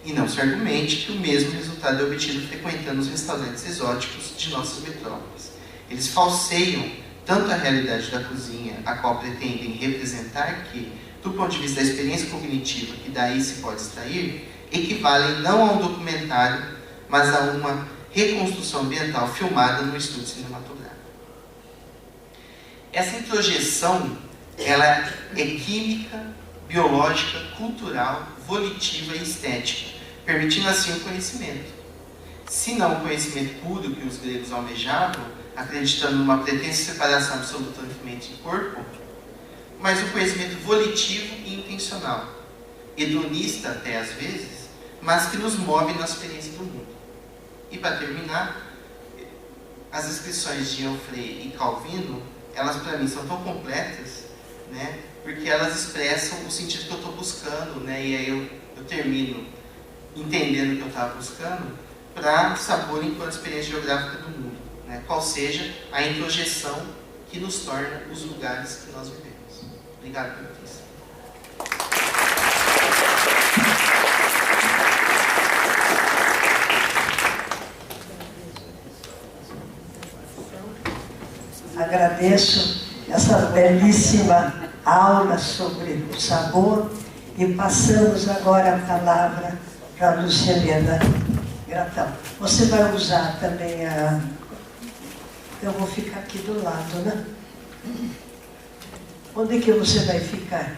E não se argumente que o mesmo resultado é obtido frequentando os restaurantes exóticos de nossas metrópoles. Eles falseiam tanto a realidade da cozinha, a qual pretendem representar que, do ponto de vista da experiência cognitiva que daí se pode extrair, equivalem não a um documentário, mas a uma reconstrução ambiental filmada no estúdio cinematográfico. Essa introjeção, ela é química, biológica, cultural, volitiva e estética, permitindo assim o conhecimento. Se não o conhecimento puro que os gregos almejavam, acreditando numa pretensa separação absoluta entre mente e corpo, mas o conhecimento volitivo e intencional, hedonista até às vezes, mas que nos move na experiência do mundo. E para terminar, as inscrições de Eufrei e Calvino, elas para mim são tão completas, né, porque elas expressam o sentido que eu estou buscando, né, e aí eu termino entendendo o que eu estava buscando, para sabor enquanto experiência geográfica do mundo, né, qual seja a introjeção que nos torna os lugares que nós vivemos. Obrigado pela atenção. Agradeço essa belíssima aula sobre o sabor e passamos agora a palavra para a Lucilena. Gratão. Você vai usar também a... Eu vou ficar aqui do lado, né? Onde que você vai ficar?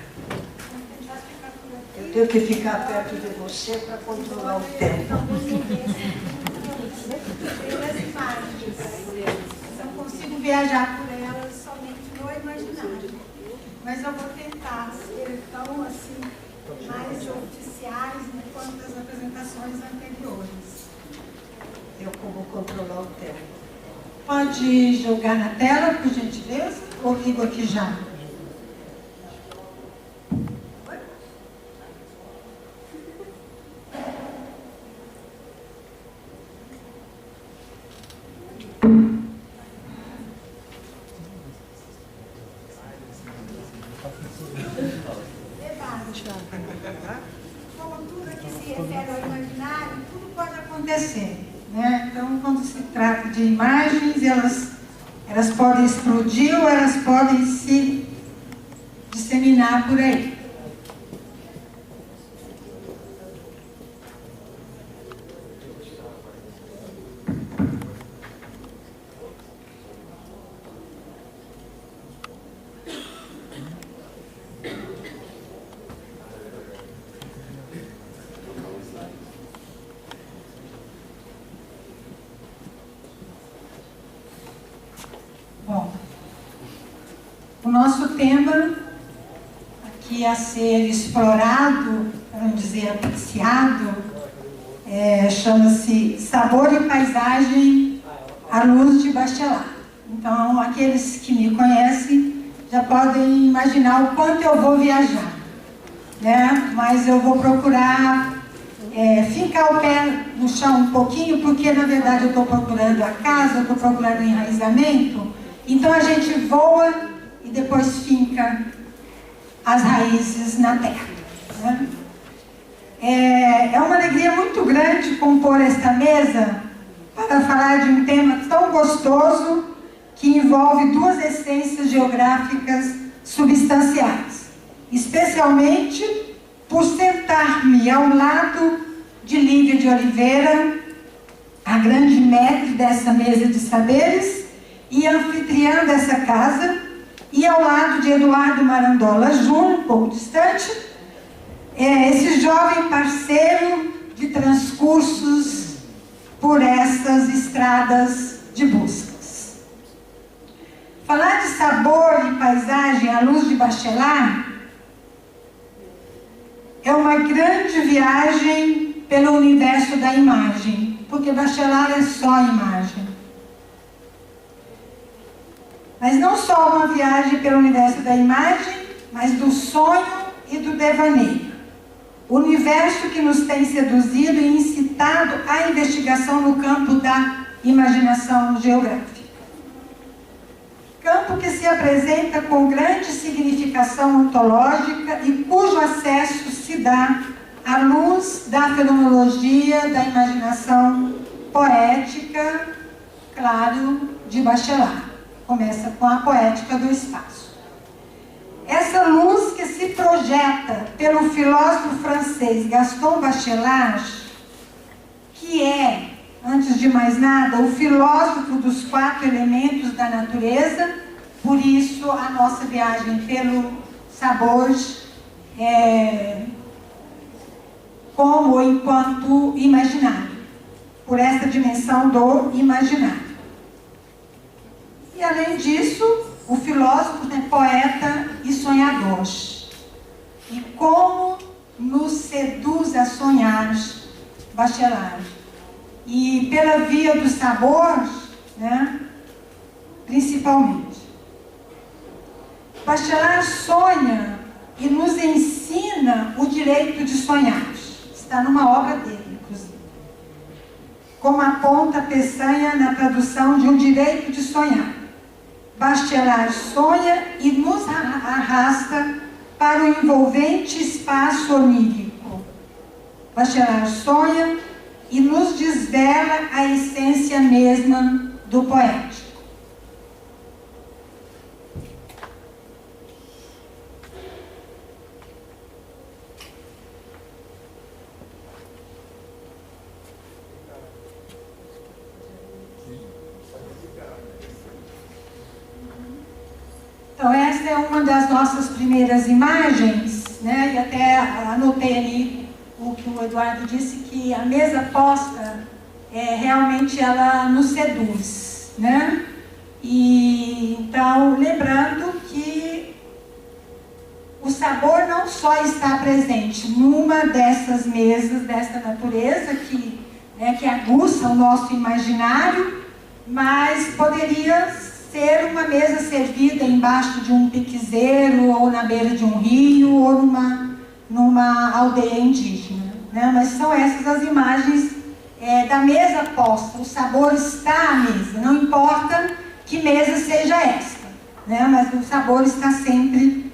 Eu tenho que ficar perto de você para controlar o tempo. Não consigo viajar por elas somente no imaginário. Mas eu vou tentar ser tão assim, mais oficiais quanto as apresentações anteriores. Eu como controlar o tempo. Pode jogar na tela, por gentileza? Ou ligo aqui já? Como tudo que se refere ao imaginário, tudo pode acontecer, né? Então, quando se trata de imagens, elas podem explodir ou elas podem se disseminar por aí. Bom, o nosso tema aqui a ser explorado, para não dizer apreciado, chama-se Sabor e Paisagem à Luz de Bachelard. Então, aqueles que me conhecem já podem imaginar o quanto eu vou viajar, né? Mas eu vou procurar ficar o pé no chão um pouquinho, porque na verdade eu estou procurando a casa, eu estou procurando o enraizamento. Então a gente voa e depois finca as raízes na terra, né? É uma alegria muito grande compor esta mesa para falar de um tema tão gostoso que envolve duas essências geográficas substanciais, especialmente por sentar-me ao lado de Lívia de Oliveira, a grande mestre dessa mesa de saberes e anfitriã dessa casa, e ao lado de Eduardo Marandola Júnior, um pouco distante, esse jovem parceiro de transcursos por essas estradas de buscas. Falar de sabor e paisagem à luz de Bachelard é uma grande viagem pelo universo da imagem, porque Bachelard é só imagem. Mas não só uma viagem pelo universo da imagem, mas do sonho e do devaneio. O universo que nos tem seduzido e incitado à investigação no campo da imaginação geográfica. Campo que se apresenta com grande significação ontológica e cujo acesso se dá à luz da fenomenologia da imaginação poética, claro, de Bachelard. Começa com a poética do espaço. Essa luz que se projeta pelo filósofo francês Gaston Bachelard, que é, antes de mais nada, o filósofo dos 4 elementos da natureza, por isso a nossa viagem pelo sabor como enquanto imaginário, por essa dimensão do imaginário. E além disso, o filósofo é poeta e sonhador. E como nos seduz a sonhar Bachelard. E pela via do sabor, né, principalmente. Bachelard sonha e nos ensina o direito de sonhar. Está numa obra dele, inclusive. Como aponta Peçanha na tradução de O Direito de Sonhar. Bachelard sonha e nos arrasta para o envolvente espaço onírico. Bachelard sonha e nos desvela a essência mesma do poético. Então, essa é uma das nossas primeiras imagens, né? E até anotei ali o que o Eduardo disse, que a mesa posta, realmente ela nos seduz, né? E, então, lembrando que o sabor não só está presente numa dessas mesas, dessa natureza, que aguça o nosso imaginário, mas poderia ser uma mesa servida embaixo de um piquezeiro, ou na beira de um rio, ou numa aldeia indígena, né? Mas são essas as imagens da mesa posta. O sabor está à mesa, não importa que mesa seja esta, né? Mas o sabor está sempre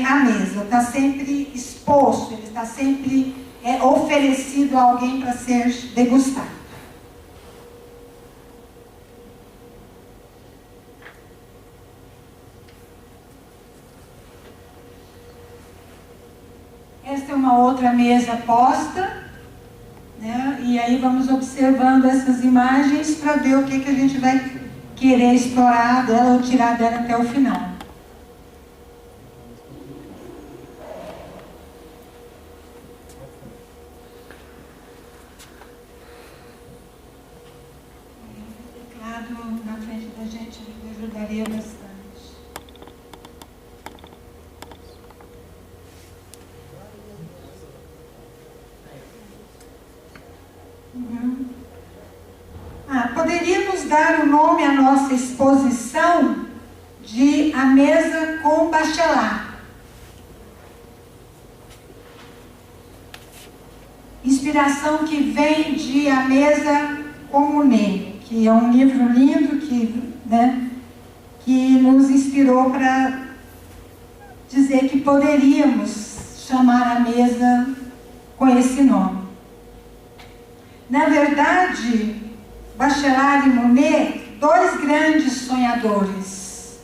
à mesa, está sempre exposto, ele está sempre oferecido a alguém para ser degustado. Esta é uma outra mesa posta, né? E aí vamos observando essas imagens para ver o que a gente vai querer explorar dela ou tirar dela até o final. O teclado na frente da gente ajudaria bastante. Poderíamos dar o nome à nossa exposição de A Mesa com Bachelard. Inspiração que vem de A Mesa com Monet, que é um livro lindo que nos inspirou para dizer que poderíamos chamar a mesa com esse nome. Na verdade, Bachelard e Monet, dois grandes sonhadores,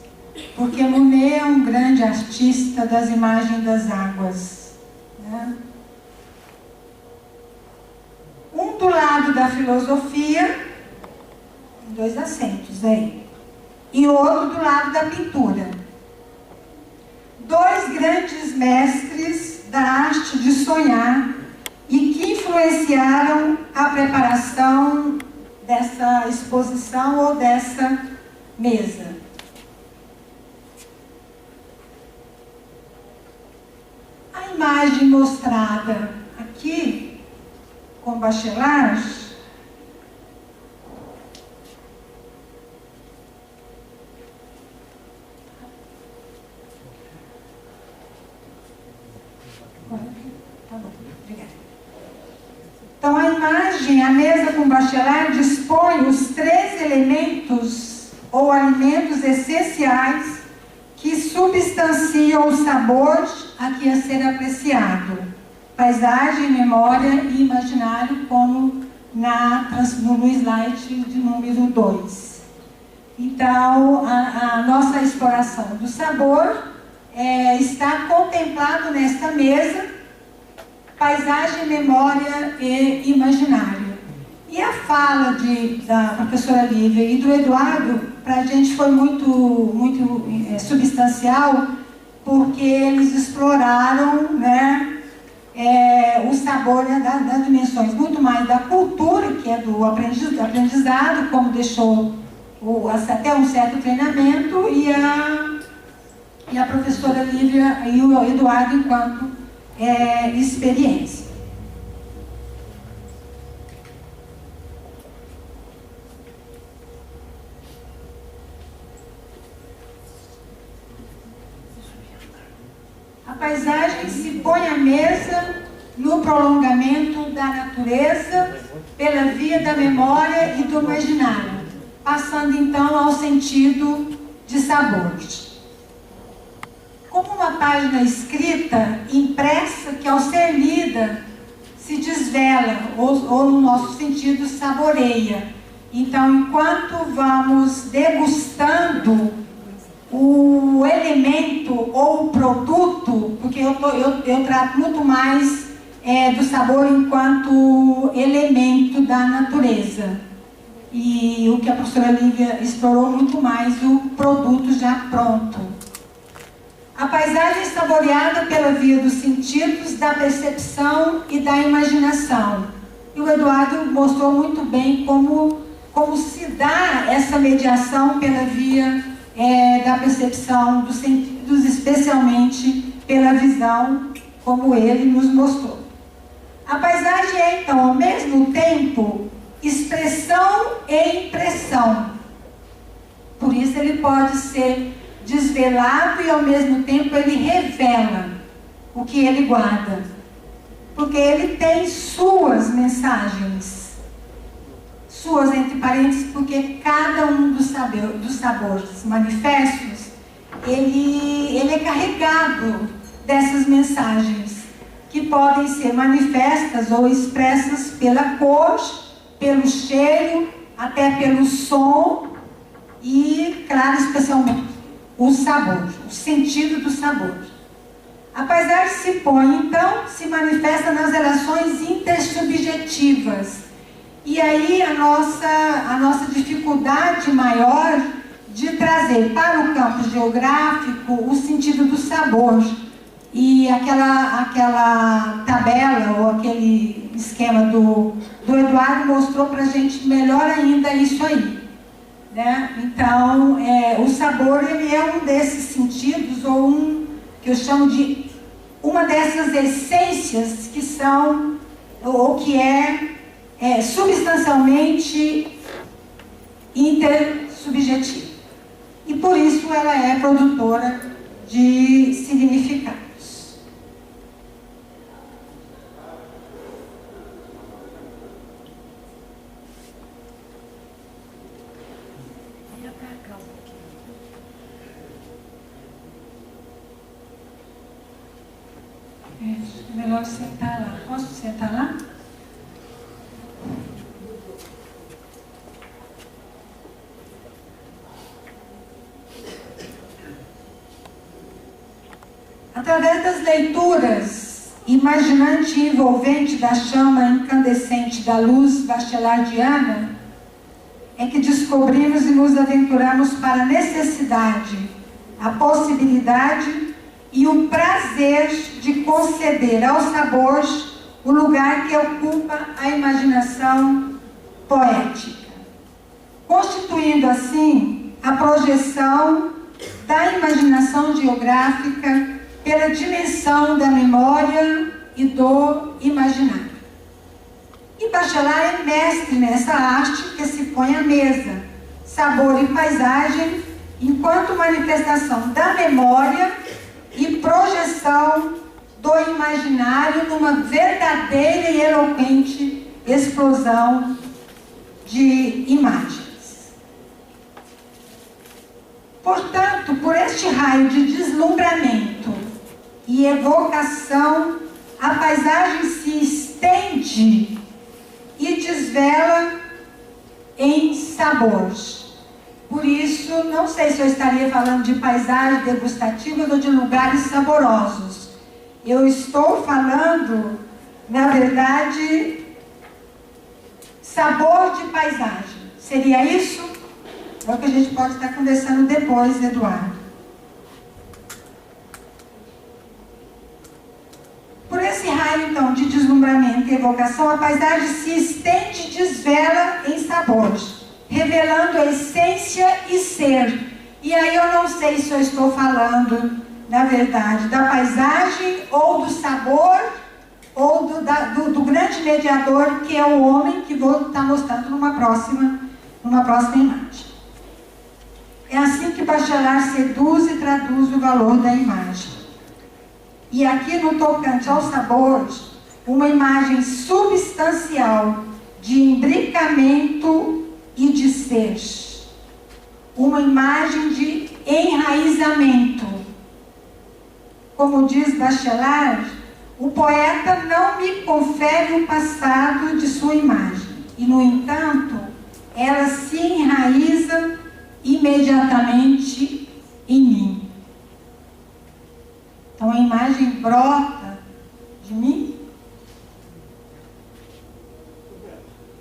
porque Monet é um grande artista das imagens das águas, né? Um do lado da filosofia, dois assentos aí, e outro do lado da pintura. Dois grandes mestres da arte de sonhar e que influenciaram a preparação dessa exposição ou dessa mesa. A imagem mostrada aqui com Bachelard Então, a imagem, a mesa com Bachelard, dispõe os três elementos ou alimentos essenciais que substanciam o sabor aqui a ser apreciado. Paisagem, memória e imaginário, como no slide de número 2. Então, a nossa exploração do sabor está contemplado nesta mesa, paisagem, memória e imaginário. E a fala da professora Lívia e do Eduardo, para a gente foi muito substancial, porque eles exploraram, né, o sabor, né, das dimensões muito mais da cultura, que é do aprendizado, como deixou até um certo treinamento, e a professora Lívia e o Eduardo enquanto experiência. A paisagem se põe à mesa no prolongamento da natureza pela via da memória e do imaginário, passando então ao sentido de sabores. Como uma página escrita, impressa, que ao ser lida se desvela, ou no nosso sentido, saboreia. Então, enquanto vamos degustando o elemento ou o produto, porque eu trato muito mais do sabor enquanto elemento da natureza. E o que a professora Lívia explorou muito mais, o produto já pronto. A paisagem é saboreada pela via dos sentidos, da percepção e da imaginação. E o Eduardo mostrou muito bem como se dá essa mediação pela via da percepção dos sentidos, especialmente pela visão, como ele nos mostrou. A paisagem é, então, ao mesmo tempo, expressão e impressão. Por isso ele pode ser desvelado e, ao mesmo tempo, ele revela o que ele guarda. Porque ele tem suas mensagens. Suas, entre parênteses, porque cada um dos sabores manifestos, ele é carregado dessas mensagens, que podem ser manifestas ou expressas pela cor, pelo cheiro, até pelo som e, claro, especialmente o sabor, o sentido do sabor. A paisagem se põe, então, se manifesta nas relações intersubjetivas. E aí a nossa dificuldade maior de trazer para o campo geográfico o sentido do sabor. E aquela tabela ou aquele esquema do Eduardo mostrou para a gente melhor ainda isso aí. Né? Então, o sabor, ele é um desses sentidos, ou que eu chamo de uma dessas essências que são, ou que substancialmente intersubjetiva. E por isso ela é produtora de significados. É melhor sentar lá. Posso sentar lá? Através das leituras imaginante e envolvente da chama incandescente da luz bachelardiana, é que descobrimos e nos aventuramos para a necessidade, a possibilidade e o prazer de conceder ao sabor o lugar que ocupa a imaginação poética, constituindo assim a projeção da imaginação geográfica pela dimensão da memória e do imaginário. E Bachelard é mestre nessa arte que se põe à mesa, sabor e paisagem, enquanto manifestação da memória e projeção do imaginário numa verdadeira e eloquente explosão de imagens. Portanto, por este raio de deslumbramento e evocação, a paisagem se estende e desvela em sabores. Por isso, não sei se eu estaria falando de paisagens degustativas ou de lugares saborosos. Eu estou falando, na verdade, sabor de paisagem. Seria isso? É o que a gente pode estar conversando depois, Eduardo. deslumbramento e evocação, a paisagem se estende e desvela em sabores, revelando a essência e ser. E aí eu não sei se eu estou falando, na verdade, da paisagem ou do sabor, ou do grande mediador, que é o homem, que vou estar mostrando numa próxima imagem. É assim que Bachelard seduz e traduz o valor da imagem. E aqui no tocante aos sabores, uma imagem substancial de imbricamento e de ser. Uma imagem de enraizamento. Como diz Bachelard, o poeta não me confere o passado de sua imagem. E, no entanto, ela se enraiza imediatamente em mim. Então a imagem brota de mim.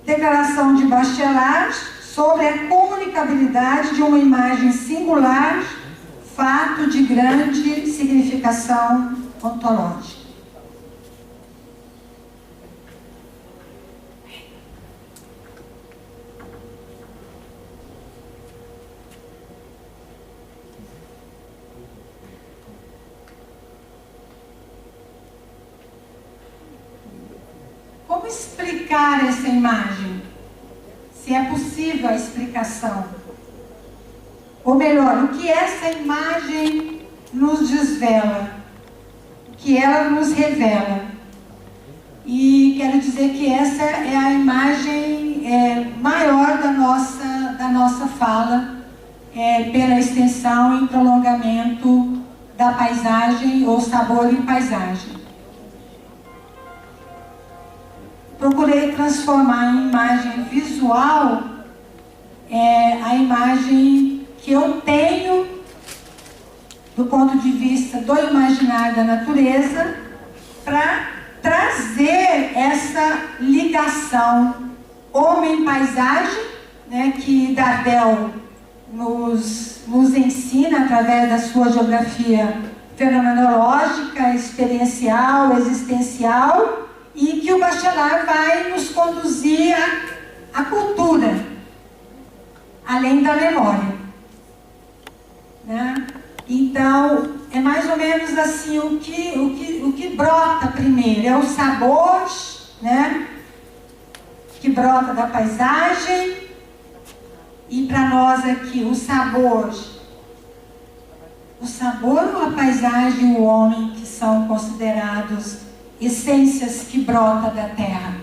Declaração de Bachelard sobre a comunicabilidade de uma imagem singular, fato de grande significação ontológica. Como explicar essa imagem? Se é possível a explicação. Ou melhor, o que essa imagem nos desvela, o que ela nos revela. E quero dizer que essa é a imagem maior da nossa fala, pela extensão e prolongamento da paisagem, ou sabor e paisagem. Procurei transformar em imagem visual a imagem que eu tenho do ponto de vista do imaginário da natureza, para trazer essa ligação homem-paisagem, né, que Dardel nos ensina através da sua geografia fenomenológica, experiencial, existencial, e que o Bachelard vai nos conduzir à cultura, além da memória, né? Então, é mais ou menos assim, o que brota primeiro é o sabor, né? Que brota da paisagem, e para nós aqui o sabor ou a paisagem, o homem, que são considerados essências que brotam da terra.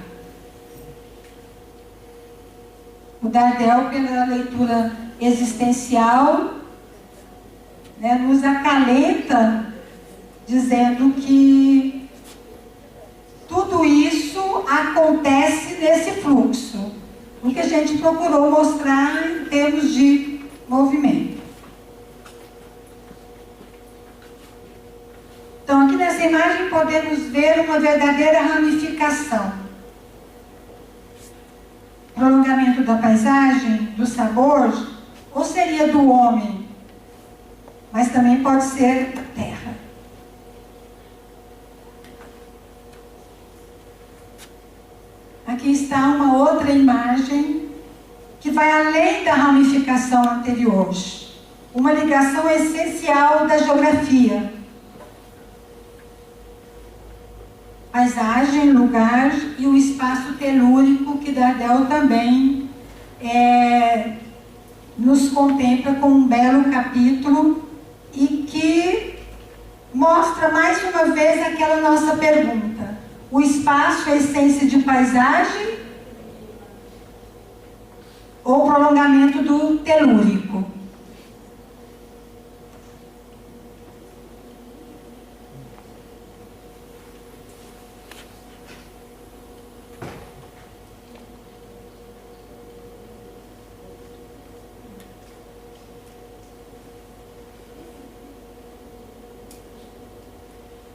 O Dardel, pela leitura existencial, né, nos acalenta, dizendo que tudo isso acontece nesse fluxo, o que a gente procurou mostrar em termos de movimento. Então, aqui nessa imagem podemos ver uma verdadeira ramificação. Prolongamento da paisagem, do sabor, ou seria do homem, mas também pode ser da terra. Aqui está uma outra imagem que vai além da ramificação anterior. Uma ligação essencial da geografia. Paisagem, lugar e o espaço telúrico, que Dardel também nos contempla com um belo capítulo, e que mostra mais uma vez aquela nossa pergunta: o espaço é essência de paisagem ou prolongamento do telúrico?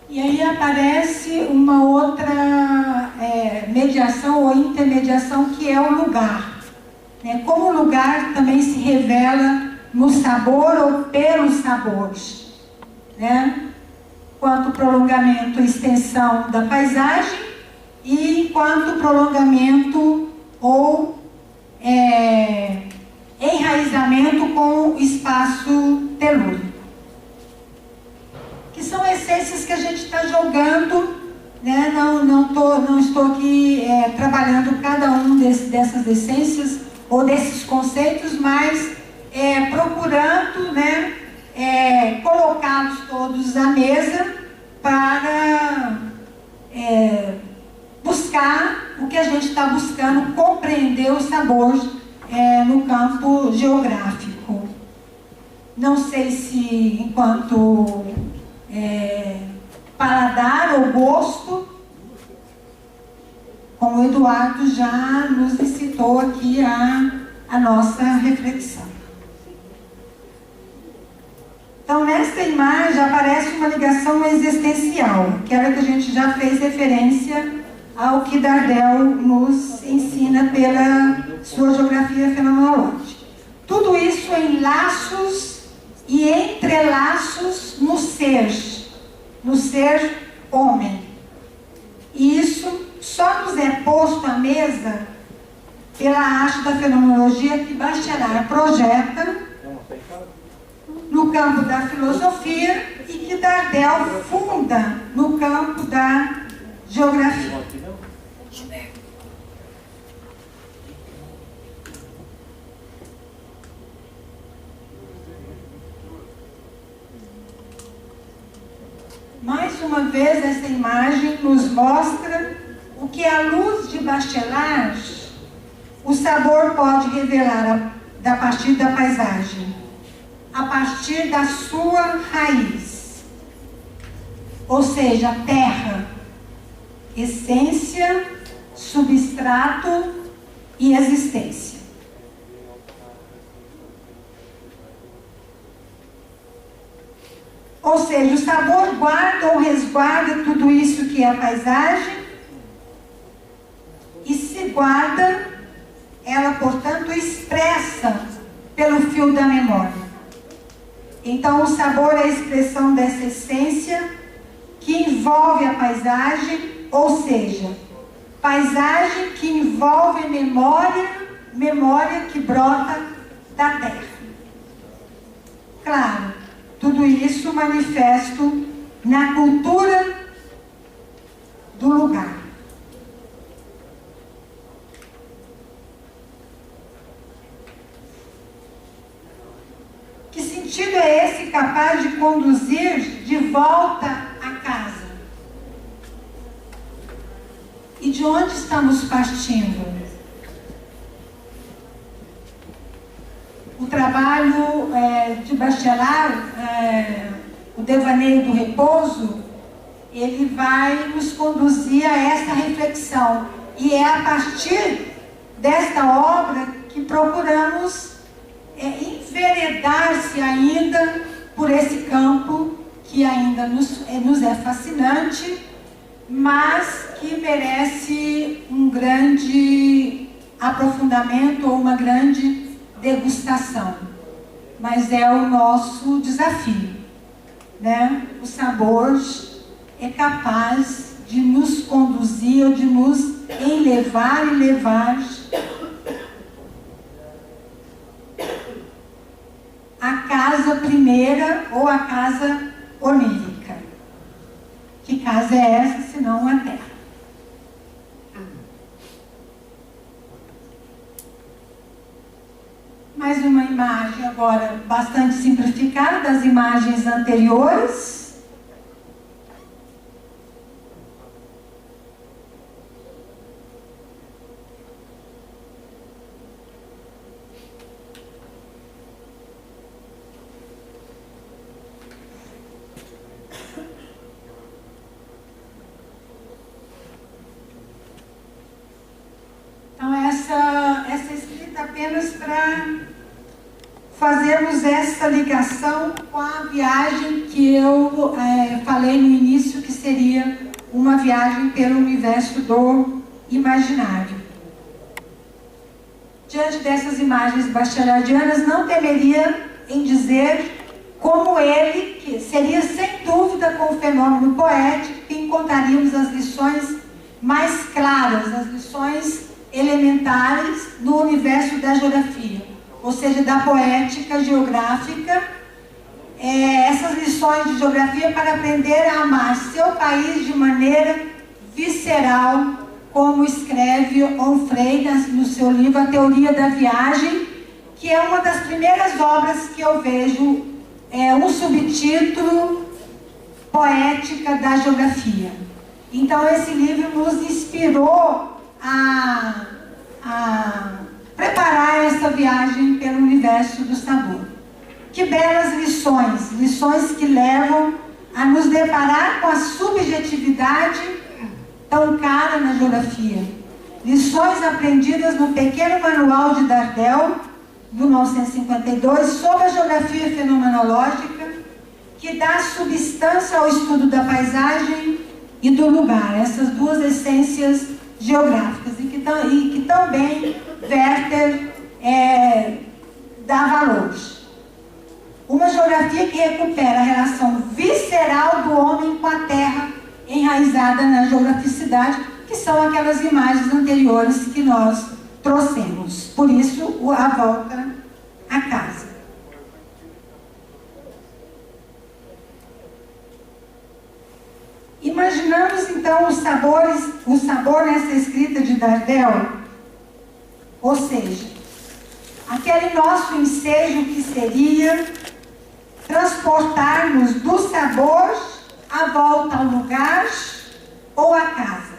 E aí aparece uma outra mediação ou intermediação, que é o lugar. Né? Como o lugar também se revela no sabor ou pelos sabores. Né? Quanto prolongamento e extensão da paisagem, e enquanto prolongamento ou enraizamento com o espaço telúrico. Que são essências que a gente está jogando, né? Não estou aqui trabalhando cada um dessas essências ou desses conceitos, mas procurando, né, colocá-los todos à mesa para buscar o que a gente está buscando, compreender o sabor no campo geográfico. Não sei se enquanto paladar ou gosto, como o Eduardo já nos incitou aqui a nossa reflexão. Então, nesta imagem aparece uma ligação existencial, que era que a gente já fez referência ao que Dardel nos ensina pela sua geografia fenomenológica. Tudo isso em laços e entrelaços no ser homem. E isso só nos é posto à mesa pela arte da fenomenologia que Bachelard projeta no campo da filosofia e que Dardel funda no campo da geografia. Mais uma vez, essa imagem nos mostra o que a luz de Bachelard, o sabor pode revelar a partir da paisagem, a partir da sua raiz, ou seja, terra, essência, substrato e existência. Ou seja, o sabor guarda ou resguarda tudo isso que é a paisagem e se guarda, ela, portanto, expressa pelo fio da memória. Então, o sabor é a expressão dessa essência que envolve a paisagem, ou seja, paisagem que envolve memória, memória que brota da terra. Claro, tudo isso manifesto na cultura do lugar. Que sentido é esse capaz de conduzir de volta à casa? E de onde estamos partindo? O trabalho de Bachelard, o Devaneio do Repouso, ele vai nos conduzir a essa reflexão. E é a partir desta obra que procuramos enveredar-se ainda por esse campo que ainda nos é fascinante, mas que merece um grande aprofundamento ou uma grande degustação. Mas é o nosso desafio, né? O sabor é capaz de nos conduzir ou de nos enlevar e levar a casa primeira ou a casa onírica. Que casa é essa, senão a terra? Mais uma imagem agora bastante simplificada das imagens anteriores. Então essa escrita apenas para fazermos essa ligação com a viagem que eu falei no início, que seria uma viagem pelo universo do imaginário. Diante dessas imagens bachelardianas, não temeria em dizer como ele, que seria sem dúvida com o fenômeno poético, que encontraríamos as lições mais claras, as lições elementares no universo da geografia, ou seja, da poética geográfica, essas lições de geografia para aprender a amar seu país de maneira visceral, como escreve Onfray no seu livro A Teoria da Viagem, que é uma das primeiras obras que eu vejo um subtítulo Poética da Geografia. Então esse livro nos inspirou a preparar essa viagem pelo universo do sabor. Que belas lições, lições que levam a nos deparar com a subjetividade tão cara na geografia. Lições aprendidas no pequeno manual de Dardel, de 1952, sobre a geografia fenomenológica, que dá substância ao estudo da paisagem e do lugar, essas duas essências geográficas, e que também Werther dá valores. Uma geografia que recupera a relação visceral do homem com a terra, enraizada na geograficidade, que são aquelas imagens anteriores que nós trouxemos. Por isso, a volta à casa. Imaginamos então o sabor nessa escrita de Dardel, ou seja, aquele nosso ensejo que seria transportar-nos do sabor à volta ao lugar ou à casa.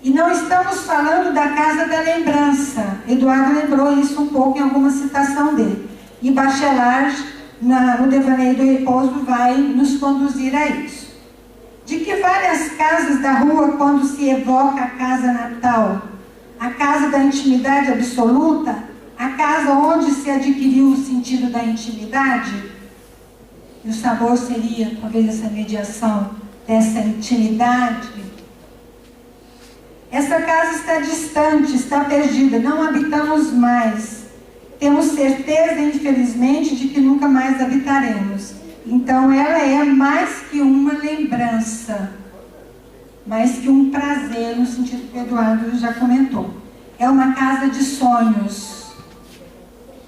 E não estamos falando da casa da lembrança. Eduardo lembrou isso um pouco em alguma citação dele. E Bachelard, no Devaneio do Repouso, vai nos conduzir a isso. De que várias casas da rua, quando se evoca a casa natal, a casa da intimidade absoluta, a casa onde se adquiriu o sentido da intimidade, e o sabor seria talvez essa mediação dessa intimidade. Essa casa está distante, está perdida, não habitamos mais. Temos certeza, infelizmente, de que nunca mais habitaremos. Então ela é mais que uma lembrança, mais que um prazer, no sentido que o Eduardo já comentou. É uma casa de sonhos,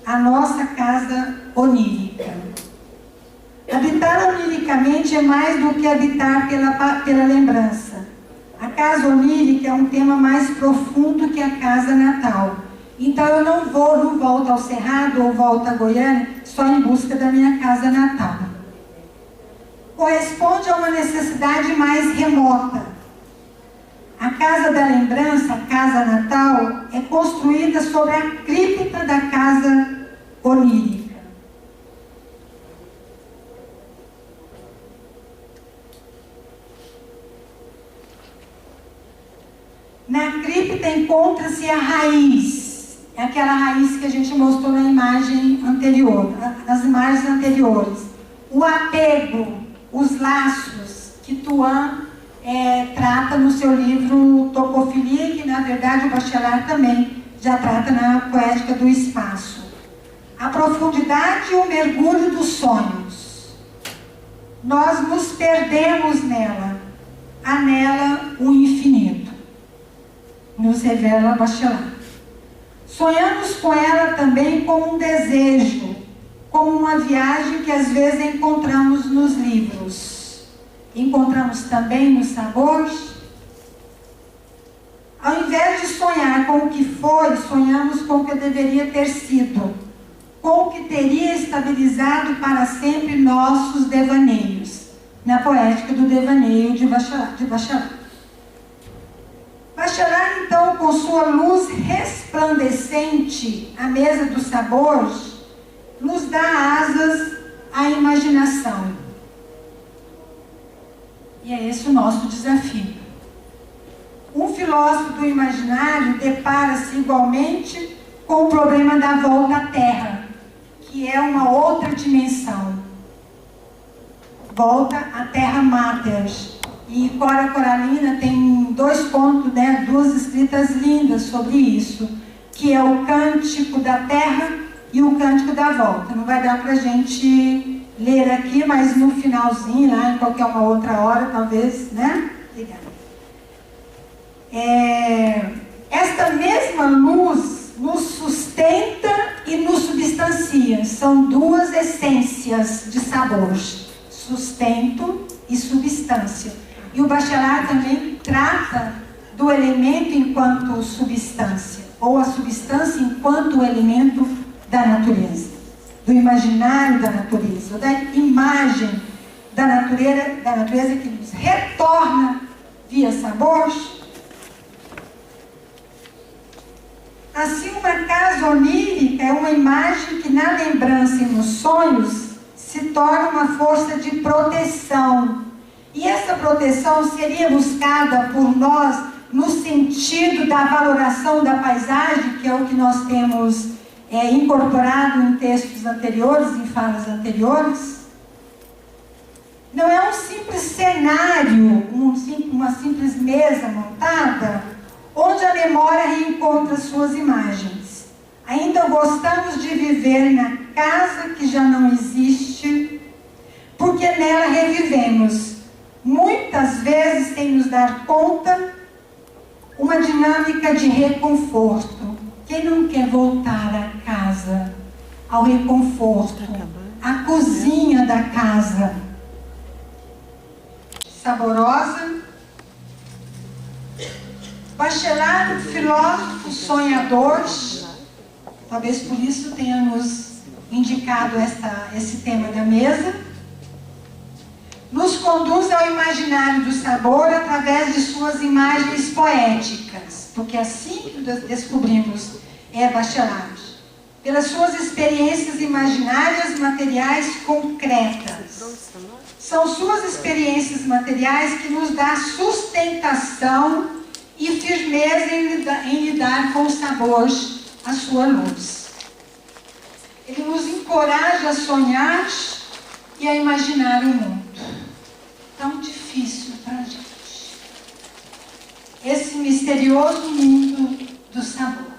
a nossa casa onírica. Habitar oniricamente é mais do que habitar pela lembrança. A casa onírica é um tema mais profundo que a casa natal. Então eu não volto ao Cerrado ou volto a Goiânia só em busca da minha casa natal. Corresponde a uma necessidade mais remota. A casa da lembrança, a casa natal, é construída sobre a cripta da casa onírica. Na cripta encontra-se a raiz, é aquela raiz que a gente mostrou na imagem anterior, nas imagens anteriores. O apego, os laços, que Tuan trata no seu livro Topofilia, que na verdade o Bachelard também já trata na Poética do Espaço. A profundidade e o mergulho dos sonhos. Nós nos perdemos nela, há nela o infinito. Nos revela Bachelard. Sonhamos com ela também como um desejo, como uma viagem que às vezes encontramos nos livros. Encontramos também nos sabores. Ao invés de sonhar com o que foi, sonhamos com o que deveria ter sido, com o que teria estabilizado para sempre nossos devaneios, na Poética do Devaneio de Bachelard. Bachelard, então, com sua luz resplandecente, à mesa dos sabores, nos dá asas à imaginação. E é esse o nosso desafio. Um filósofo do imaginário depara-se igualmente com o problema da volta à Terra, que é uma outra dimensão. Volta à Terra Mater. E Cora Coralina tem dois pontos, duas escritas lindas sobre isso, que é o Cântico da Terra e o Cântico da Volta. Não vai dar para a gente ler aqui, mas no finalzinho, lá em qualquer uma outra hora, talvez, né? Obrigada. esta mesma luz nos sustenta e nos substancia. São duas essências de sabor, sustento e substância. E o Bachelard também trata do elemento enquanto substância, ou a substância enquanto elemento da natureza, do imaginário da natureza, da imagem da natureza que nos retorna via sabor. Assim, uma casa onírica é uma imagem que na lembrança e nos sonhos se torna uma força de proteção. E essa proteção seria buscada por nós no sentido da valoração da paisagem, que é o que nós temos incorporado em textos anteriores, em falas anteriores. Não é um simples cenário, uma simples mesa montada, onde a memória reencontra suas imagens. Ainda gostamos de viver na casa que já não existe, porque nela revivemos, muitas vezes sem nos dar conta, uma dinâmica de reconforto. Quem não quer voltar à casa, ao reconforto, à cozinha da casa? Saborosa. Bachelard, filósofo sonhador, talvez por isso tenha nos indicado esse tema da mesa, nos conduz ao imaginário do sabor através de suas imagens poéticas, porque assim que descobrimos Bachelard, pelas suas experiências imaginárias materiais concretas. São suas experiências materiais que nos dão sustentação e firmeza em lidar com os sabores, a sua luz. Ele nos encoraja a sonhar e a imaginar o mundo. Tão difícil para a gente. Esse misterioso mundo do sabor.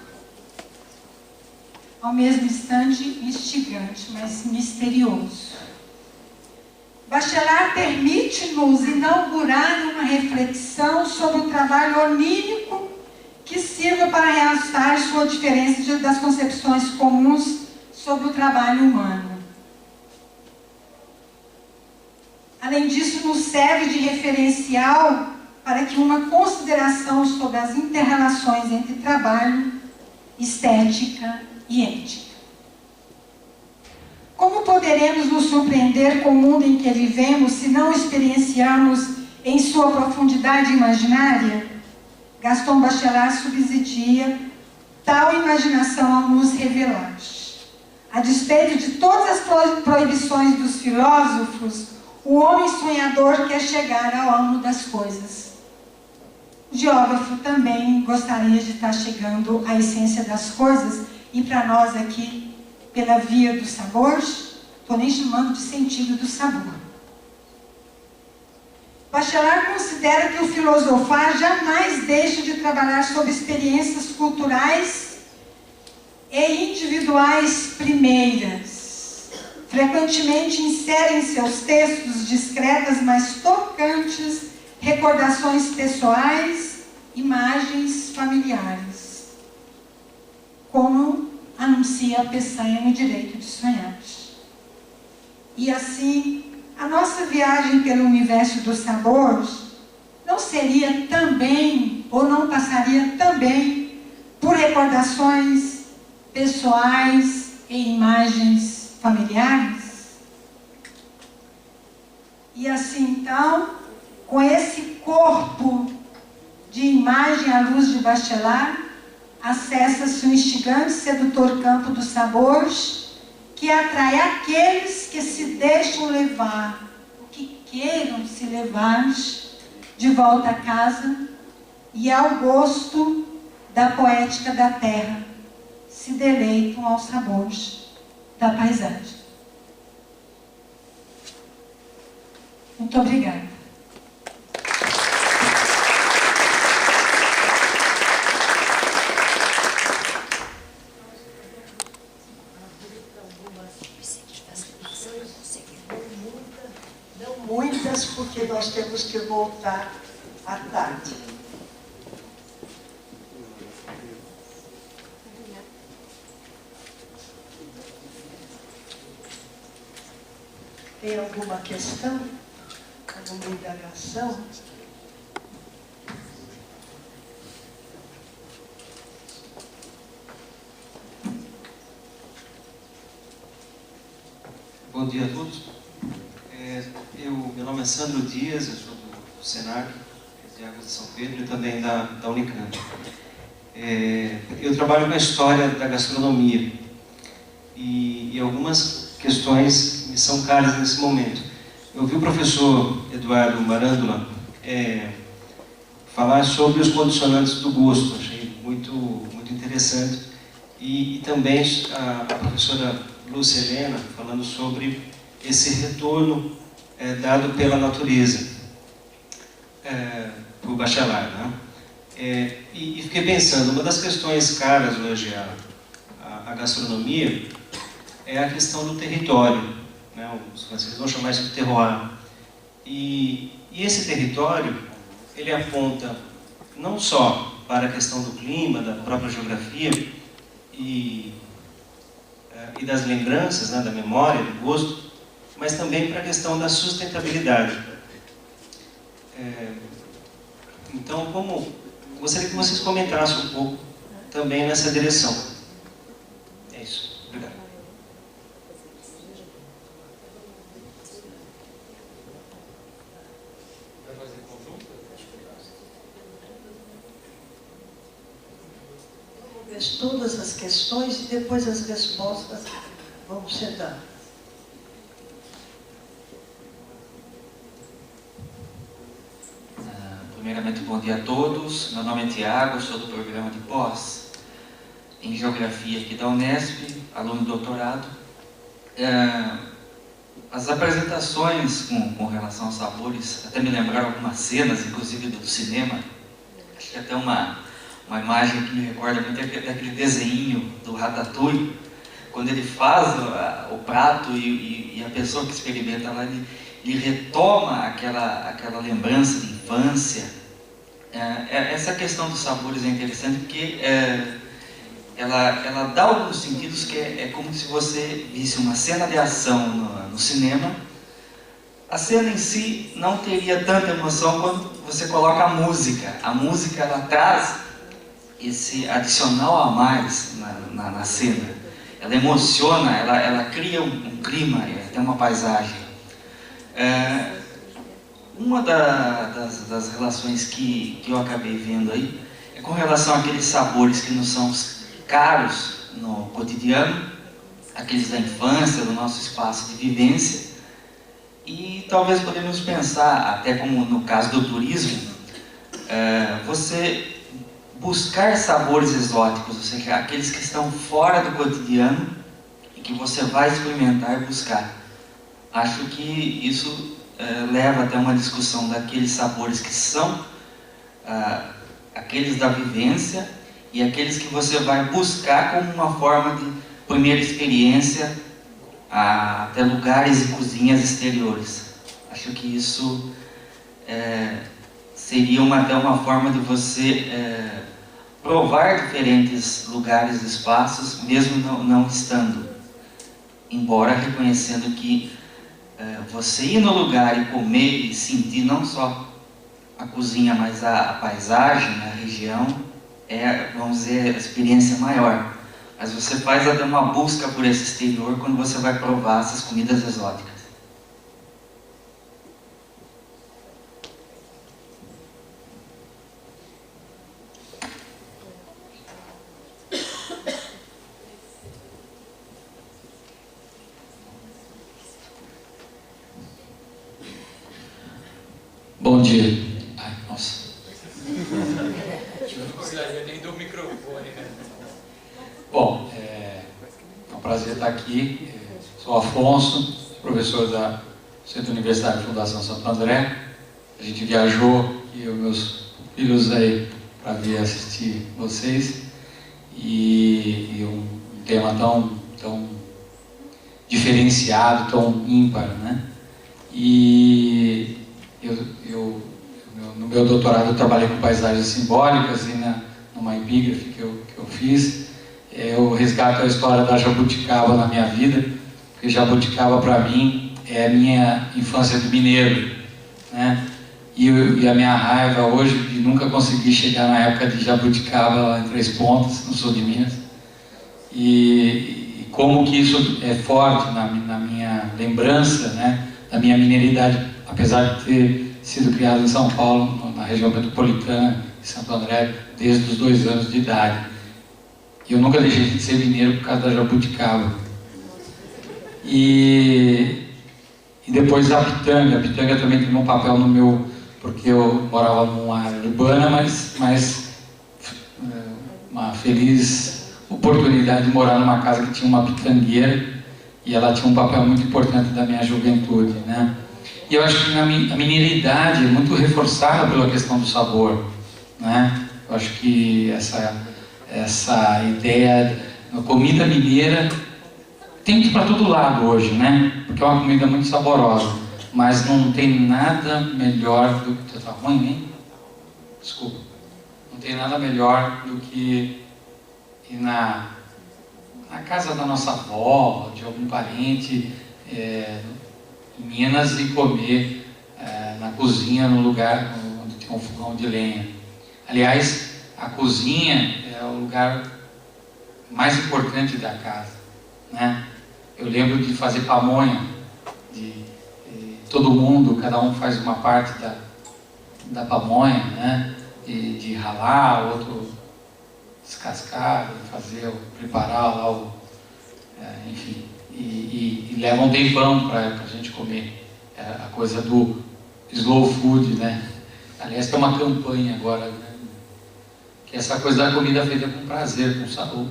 Ao mesmo instante, instigante, mas misterioso. Bachelard permite-nos inaugurar uma reflexão sobre o trabalho onírico que sirva para realçar sua diferença das concepções comuns sobre o trabalho humano. Além disso, nos serve de referencial para que uma consideração sobre as inter-relações entre trabalho, estética e ética. Como poderemos nos surpreender com o mundo em que vivemos se não experienciarmos em sua profundidade imaginária? Gaston Bachelard subsidia tal imaginação ao nos revelar. A despeito de todas as proibições dos filósofos, o homem sonhador quer chegar ao âmago das coisas. O geógrafo também gostaria de estar chegando à essência das coisas, e para nós aqui, pela via do sabor, estou nem chamando de sentido do sabor. Bachelard considera que o filosofar jamais deixa de trabalhar sobre experiências culturais e individuais primeiras. Frequentemente insere em seus textos discretas, mas tocantes, recordações pessoais, imagens familiares, como anuncia a Peçanha no Direito de Sonhar. E assim, a nossa viagem pelo universo dos sabores não seria também, ou não passaria também, por recordações pessoais e imagens familiares? E assim, então, com esse corpo de imagem à luz de Bachelard, acessa-se o instigante, sedutor campo dos sabores, que atrai aqueles que se deixam levar, ou que queiram se levar de volta a casa e ao gosto da poética da terra, se deleitam aos sabores da paisagem. Muito obrigada. Não muitas, porque nós temos que voltar à tarde. Tem alguma questão? Alguma indagação? Bom dia a todos. Meu nome é Sandro Dias, eu sou do Senac, de Águas de São Pedro, e também da Unicamp. Eu trabalho com a história da gastronomia e algumas questões me são caras nesse momento. Eu ouvi o professor Eduardo Marândola falar sobre os condicionantes do gosto, achei muito interessante, e também a professora Lúcia Helena falando sobre esse retorno dado pela natureza por Bachelard, né? E fiquei pensando, uma das questões caras hoje à gastronomia é a questão do território, né? Os franceses vão chamar isso de terroir. E esse território, ele aponta não só para a questão do clima, da própria geografia e das lembranças, né, da memória, do gosto, mas também para a questão da sustentabilidade. Então, gostaria que vocês comentassem um pouco também nessa direção. É isso. Obrigado. Vai fazer conjunto? Vamos ver todas as questões e depois as respostas vão ser dadas. Primeiramente, bom dia a todos. Meu nome é Tiago, sou do programa de pós em Geografia aqui da Unesp, aluno de doutorado. As apresentações com relação aos sabores até me lembraram algumas cenas, inclusive do cinema. Acho que até uma imagem que me recorda muito daquele desenho do Ratatouille, quando ele faz o prato e a pessoa que experimenta lá, ele retoma aquela lembrança de infância. Essa questão dos sabores é interessante porque ela dá alguns sentidos que é como se você visse uma cena de ação no cinema. A cena em si não teria tanta emoção quando você coloca a música. A música, ela traz esse adicional a mais na cena. Ela emociona, ela cria um clima, tem uma paisagem. Uma das relações que eu acabei vendo aí é com relação àqueles sabores que nos são caros no cotidiano, aqueles da infância, do nosso espaço de vivência, e talvez podemos pensar, até como no caso do turismo, você buscar sabores exóticos, ou seja, aqueles que estão fora do cotidiano e que você vai experimentar e buscar. Acho que isso leva até uma discussão daqueles sabores que são aqueles da vivência e aqueles que você vai buscar como uma forma de primeira experiência até lugares e cozinhas exteriores. Acho que isso seria até uma forma de você provar diferentes lugares e espaços, mesmo não estando, embora reconhecendo que você ir no lugar e comer e sentir não só a cozinha, mas a paisagem, a região, vamos dizer, a experiência maior. Mas você faz até uma busca por esse exterior quando você vai provar essas comidas exóticas. Bom dia. Ai, nossa. Precisaria nem do microfone, né? Bom, é um prazer estar aqui. Sou Afonso, professor da Centro Universitário Fundação Santo André. A gente viajou, e os meus filhos aí, para vir assistir vocês. E um tema tão diferenciado, tão ímpar, né? E no meu doutorado eu trabalhei com paisagens simbólicas e numa epígrafe que eu fiz, eu resgato a história da jabuticaba na minha vida, porque jabuticaba para mim é a minha infância de mineiro, né? E a minha raiva hoje de nunca conseguir chegar na época de Jabuticaba, lá em Três Pontas, no sul de Minas. E como que isso é forte na minha lembrança, né, da minha mineiridade, apesar de ter sido criado em São Paulo, na região metropolitana de Santo André, desde os 2 anos de idade. E eu nunca deixei de ser mineiro por causa da Jabuticaba. E depois a Pitanga. A Pitanga também teve um papel no meu... porque eu morava numa área urbana, mas uma feliz oportunidade de morar numa casa que tinha uma pitangueira, e ela tinha um papel muito importante da minha juventude, né? E eu acho que a mineiridade é muito reforçada pela questão do sabor, né? Eu acho que essa ideia da comida mineira tem que ir para todo lado hoje, né? Porque é uma comida muito saborosa, mas não tem nada melhor do que... Tá ruim, hein? Desculpa. Não tem nada melhor do que ir na casa da nossa avó, de algum parente em Minas, e comer na cozinha, no lugar onde tem um fogão de lenha. Aliás, a cozinha é o lugar mais importante da casa, né? Eu lembro de fazer pamonha, todo mundo, cada um faz uma parte da pamonha, né? De ralar, outro descascar, preparar lá enfim, e leva um tempão para a gente comer. A coisa do slow food, né? Aliás, tem uma campanha agora, né? Que é essa coisa da comida feita com prazer, com sabor,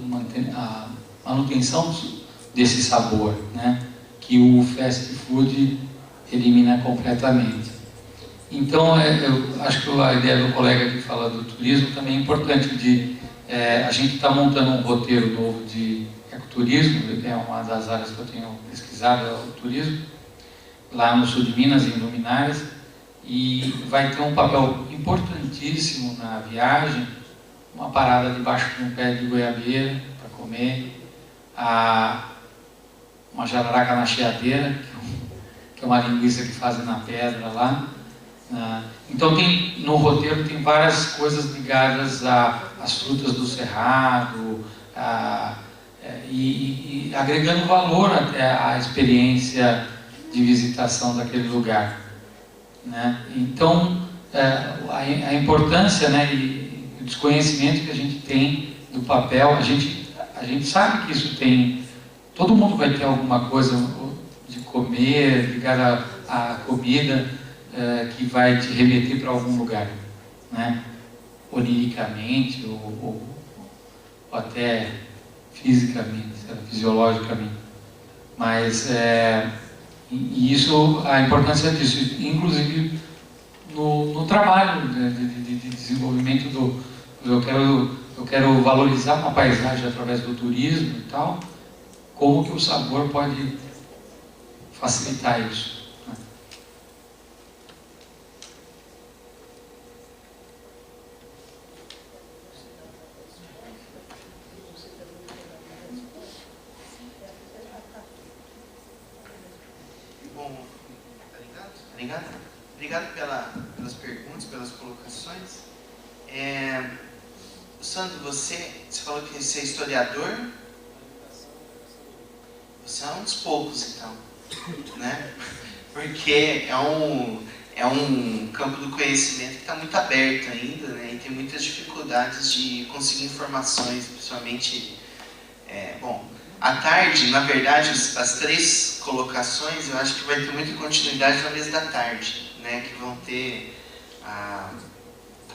a manutenção desse sabor, né? Que o fast food elimina completamente. Então, eu acho que a ideia do colega que fala do turismo também é importante. A gente está montando um roteiro novo de ecoturismo, é uma das áreas que eu tenho pesquisado, é o turismo, lá no sul de Minas, em Luminárias, e vai ter um papel importantíssimo na viagem, uma parada debaixo de um pé de goiabeira para comer, uma jararaca na cheadeira, que é uma linguiça que fazem na pedra lá. Então no roteiro tem várias coisas ligadas às frutas do cerrado, e agregando valor até à experiência de visitação daquele lugar, né? Então a importância, né, e o desconhecimento que a gente tem do papel, a gente sabe que isso tem, todo mundo vai ter alguma coisa de comer ligada à comida, que vai te remeter para algum lugar, né? Oniricamente ou até fisicamente, fisiologicamente. Mas e isso, a importância disso, inclusive no trabalho de desenvolvimento eu quero valorizar uma paisagem através do turismo e tal, como que o sabor pode facilitar isso. Obrigado pelas perguntas, pelas colocações. Sandro, você falou que você é historiador. Você é um dos poucos, então, né? Porque é um campo do conhecimento que está muito aberto ainda, né? E tem muitas dificuldades de conseguir informações, principalmente... à tarde, na verdade, as 3 colocações, eu acho que vai ter muita continuidade na mesa da tarde, né?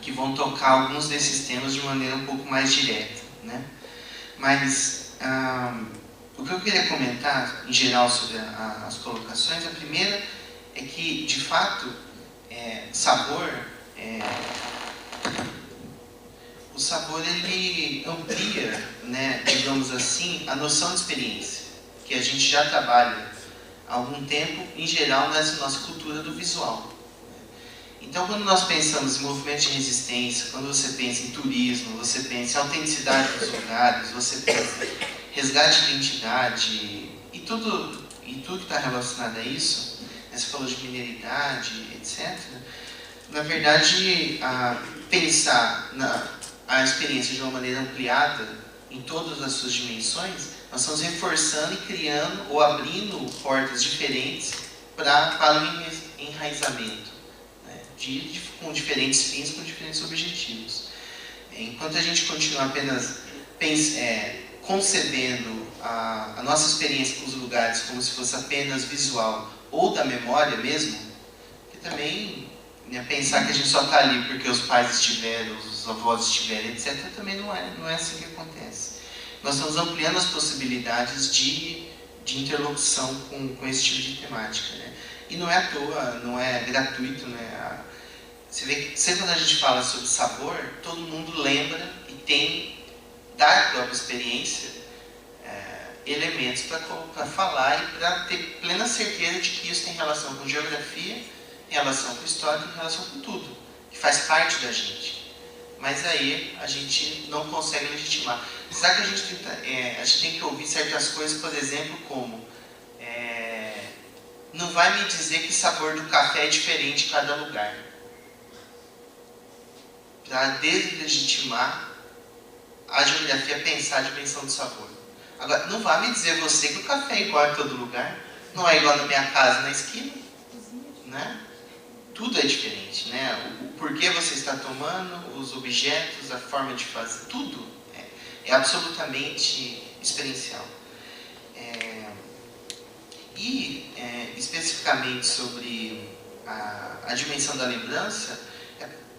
Que vão tocar alguns desses temas de maneira um pouco mais direta, né? Mas o que eu queria comentar, em geral, sobre as colocações, a primeira é que, de fato, o sabor ele amplia, né, digamos assim, a noção de experiência, que a gente já trabalha há algum tempo, em geral, nessa nossa cultura do visual. Então, quando nós pensamos em movimento de resistência, quando você pensa em turismo, você pensa em autenticidade dos lugares, você pensa em resgate de identidade, e e tudo que está relacionado a isso, você falou de mineridade, etc., na verdade, pensar a experiência de uma maneira ampliada em todas as suas dimensões, nós estamos reforçando e criando ou abrindo portas diferentes para o enraizamento, né, com diferentes fins, com diferentes objetivos. Enquanto a gente continua apenas concebendo a nossa experiência com os lugares como se fosse apenas visual ou da memória mesmo, que também pensar que a gente só está ali porque os pais estiveram, os avós estiveram, etc., também não é assim que acontece. Nós estamos ampliando as possibilidades de interlocução com esse tipo de temática, né? E não é à toa, não é gratuito, né? Você vê que sempre quando a gente fala sobre sabor, todo mundo lembra e tem, da própria experiência, elementos para falar e para ter plena certeza de que isso tem relação com geografia, em relação com história, em relação com tudo, que faz parte da gente. Mas aí a gente não consegue legitimar. Será que a gente tem que ouvir certas coisas, por exemplo, como não vai me dizer que o sabor do café é diferente em cada lugar, para deslegitimar a geografia, pensar a dimensão do sabor. Agora, não vai me dizer você que o café é igual em todo lugar, não é igual na minha casa, na esquina, né? Tudo é diferente, né? O porquê você está tomando, os objetos, a forma de fazer, tudo é absolutamente experiencial. Especificamente sobre a dimensão da lembrança,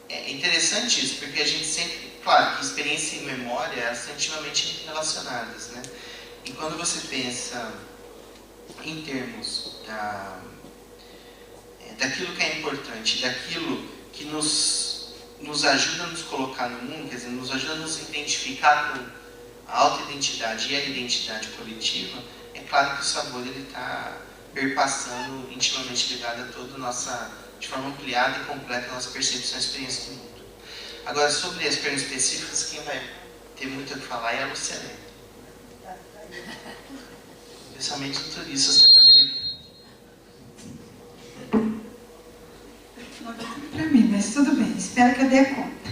é interessante isso, porque a gente sempre, claro, que experiência e memória são intimamente relacionadas, né? E quando você pensa em termos daquilo que é importante, daquilo que nos ajuda a nos colocar no mundo, quer dizer, nos ajuda a nos identificar com a auto-identidade e a identidade coletiva, é claro que o sabor está perpassando, intimamente ligado a toda a nossa, de forma ampliada e completa, a nossa percepção e experiência do mundo. Agora, sobre as perguntas específicas, quem vai ter muito o que falar é a Luciana. Especialmente no turismo, sustentabilidade. Para mim, mas tudo bem, espero que eu dê conta.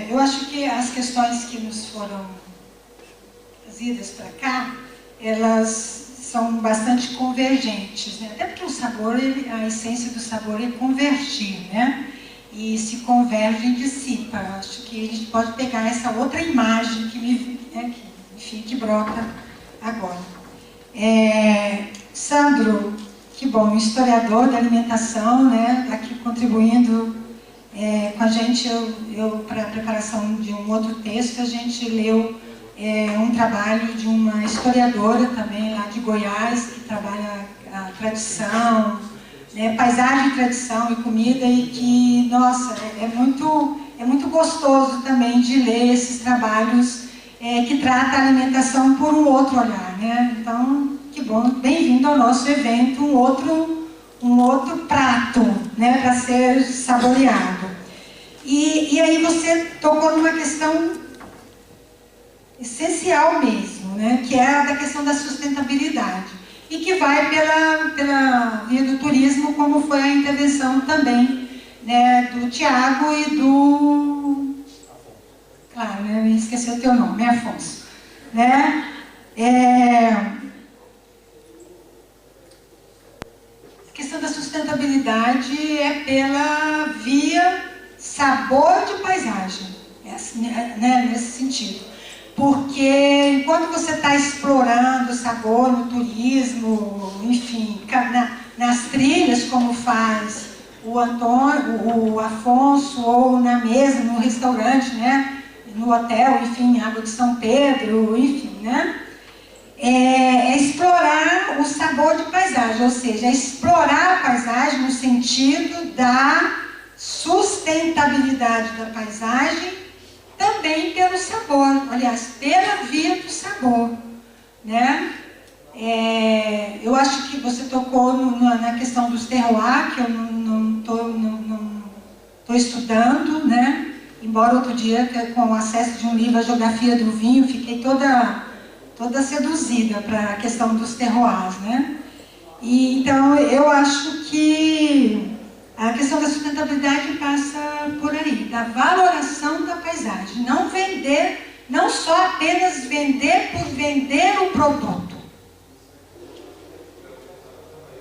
Eu acho que as questões que nos foram trazidas para cá, elas são bastante convergentes, né? Até porque o sabor, a essência do sabor é convergir, né? E se converge e dissipa. Acho que a gente pode pegar essa outra imagem que brota agora. Sandro, que bom, historiador da alimentação, né? Aqui contribuindo com a gente, para a preparação de um outro texto, a gente leu um trabalho de uma historiadora também lá de Goiás, que trabalha a tradição, né, paisagem, tradição e comida, e que, nossa, é muito gostoso também de ler esses trabalhos que tratam a alimentação por um outro olhar, né? Então, que bom, bem-vindo ao nosso evento, um outro prato, né, para ser saboreado. E aí você tocou numa questão essencial mesmo, né, que é a da questão da sustentabilidade, e que vai pela via do turismo, como foi a intervenção também, né, do Tiago e do... Claro, né, eu esqueci o teu nome, Afonso. Né? A questão da sustentabilidade é pela via sabor de paisagem, né, nesse sentido. Porque enquanto você está explorando o sabor no turismo, enfim, nas trilhas, como faz o Afonso, ou na mesa, no restaurante, né, no hotel, enfim, Água de São Pedro, enfim, né, é explorar o sabor de paisagem, ou seja, explorar a paisagem no sentido da sustentabilidade da paisagem, também pelo sabor, aliás, pela via do sabor, né? Eu acho que você tocou na questão dos terroirs, que eu não estou estudando, né? Embora outro dia, com o acesso de um livro, A Geografia do Vinho, fiquei toda toda seduzida para a questão dos terroirs, né? E, então, eu acho que a questão da sustentabilidade passa por aí, da valoração da paisagem. Não vender, não só apenas vender por vender o produto,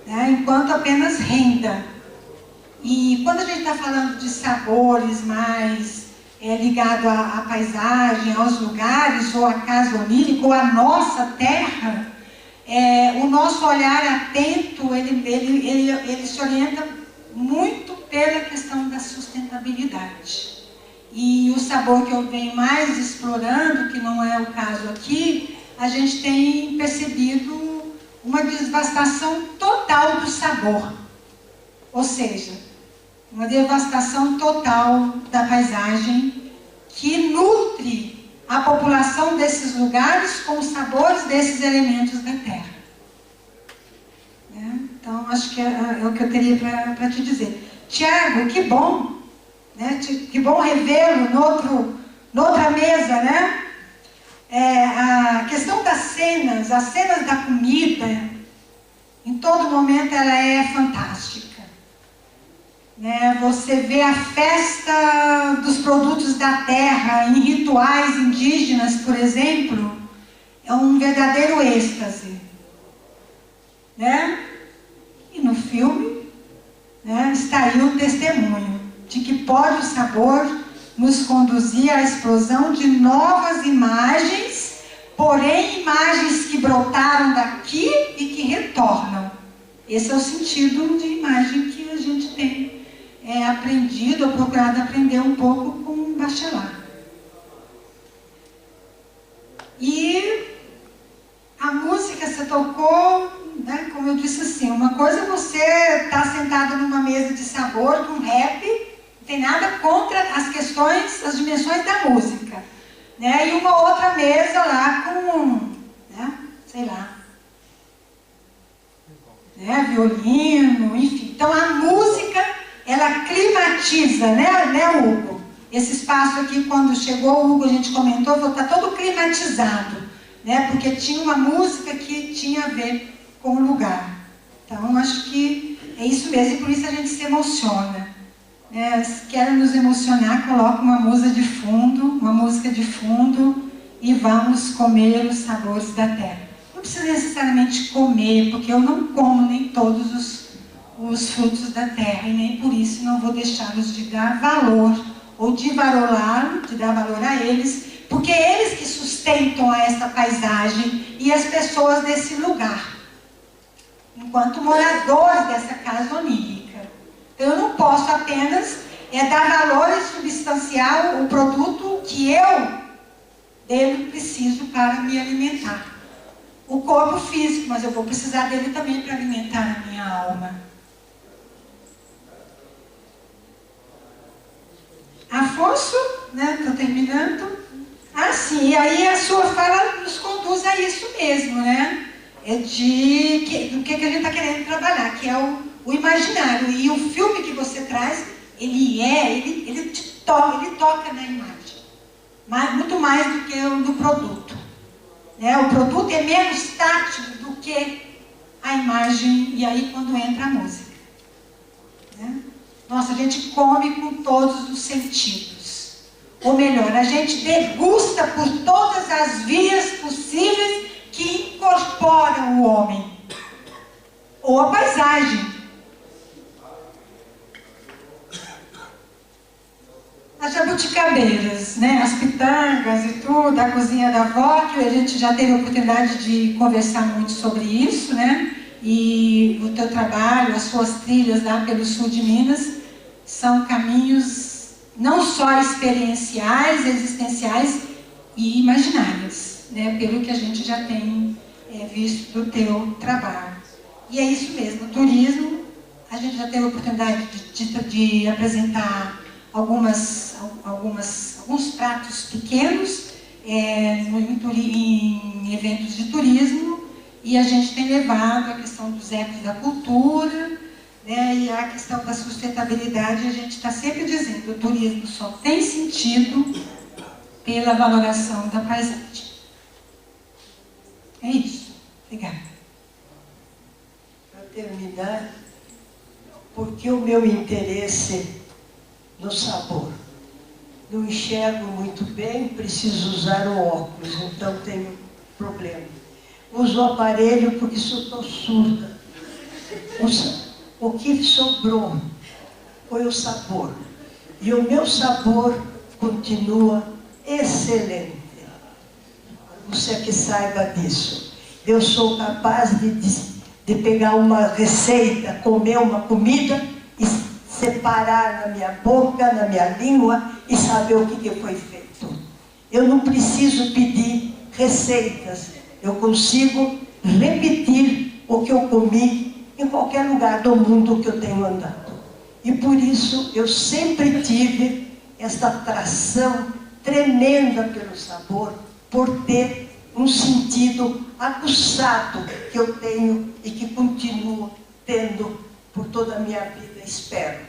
né? Enquanto apenas renda. E quando a gente está falando de sabores mais ligado à paisagem, aos lugares, ou à casa onírica, ou à nossa terra, o nosso olhar atento, ele se orienta muito pela questão da sustentabilidade. E o sabor que eu venho mais explorando, que não é o caso aqui, a gente tem percebido uma devastação total do sabor. Ou seja, uma devastação total da paisagem que nutre a população desses lugares com os sabores desses elementos da terra. Então, acho que é o que eu teria para te dizer. Tiago, que bom, né? Que bom revê-lo noutra mesa, né? A questão das cenas, as cenas da comida, em todo momento ela é fantástica. Né? Você vê a festa dos produtos da terra em rituais indígenas, por exemplo, é um verdadeiro êxtase. Né? E no filme, né, está aí o testemunho de que pode o sabor nos conduzir à explosão de novas imagens, porém imagens que brotaram daqui e que retornam. Esse é o sentido de imagem que a gente tem aprendido, ou procurado aprender um pouco com Bachelard. E a música você tocou, né, como eu disse assim, uma coisa é você estar sentado numa mesa de sabor com rap, não tem nada contra as questões, as dimensões da música, né, e uma outra mesa lá com, né, sei lá, né, violino, enfim. Então a música, ela climatiza, né, Hugo? Esse espaço aqui, quando chegou o Hugo, a gente comentou, falou, está todo climatizado, né, porque tinha uma música que tinha a ver com o lugar. Então, acho que é isso mesmo, e por isso a gente se emociona. Se quer nos emocionar, coloca uma música de fundo, e vamos comer os sabores da terra. Não precisa necessariamente comer, porque eu não como nem todos os frutos da terra, e nem por isso não vou deixá-los de dar valor, ou de dar valor a eles, porque é eles que sustentam essa paisagem e as pessoas desse lugar, enquanto moradores dessa casa onírica. Então, eu não posso apenas dar valor e substanciar o produto que eu dele preciso para me alimentar. O corpo físico, mas eu vou precisar dele também para alimentar a minha alma. Afonso, né? Estou terminando. Sim, e aí a sua fala nos conduz a isso mesmo, né? Do que a gente está querendo trabalhar, que é o imaginário. E o filme que você traz, ele toca na imagem. Muito mais do que o do produto. Né? O produto é menos tátil do que a imagem, e aí quando entra a música. Né? Nossa, a gente come com todos os sentidos. Ou melhor, a gente degusta por todas as vias possíveis que incorporam o homem. Ou a paisagem. As jabuticabeiras, né? As pitangas e tudo, a cozinha da avó, que a gente já teve a oportunidade de conversar muito sobre isso, né? E o teu trabalho, as suas trilhas lá pelo sul de Minas, são caminhos não só experienciais, existenciais e imaginários, né? Pelo que a gente já tem visto do teu trabalho. E é isso mesmo, o turismo, a gente já teve a oportunidade de apresentar alguns pratos pequenos em eventos de turismo, e a gente tem levado a questão dos ecos da cultura, né, e a questão da sustentabilidade. A gente está sempre dizendo que o turismo só tem sentido pela valoração da paisagem. É isso. Obrigada. Para terminar, porque o meu interesse no sabor. Não enxergo muito bem, preciso usar o óculos, então tenho problema. Uso o aparelho porque estou surda. O que sobrou foi o sabor. E o meu sabor continua excelente. Você que saiba disso. Eu sou capaz de pegar uma receita, comer uma comida e separar na minha boca, na minha língua e saber o que foi feito. Eu não preciso pedir receitas. Eu consigo repetir o que eu comi em qualquer lugar do mundo que eu tenho andado. E por isso eu sempre tive esta atração tremenda pelo sabor, por ter um sentido aguçado que eu tenho e que continuo tendo por toda a minha vida, espero.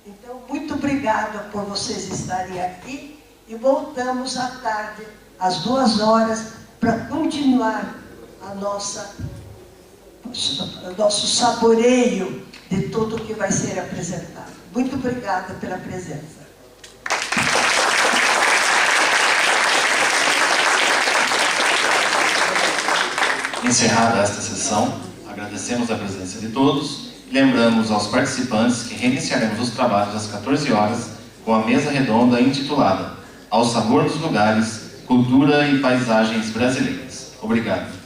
Então, muito obrigada por vocês estarem aqui e voltamos à tarde, às 2 horas, para continuar o nosso saboreio de tudo o que vai ser apresentado. Muito obrigada pela presença. Encerrada esta sessão, agradecemos a presença de todos e lembramos aos participantes que reiniciaremos os trabalhos às 14 horas com a mesa redonda intitulada Ao Sabor dos Lugares, Cultura e Paisagens Brasileiras. Obrigado.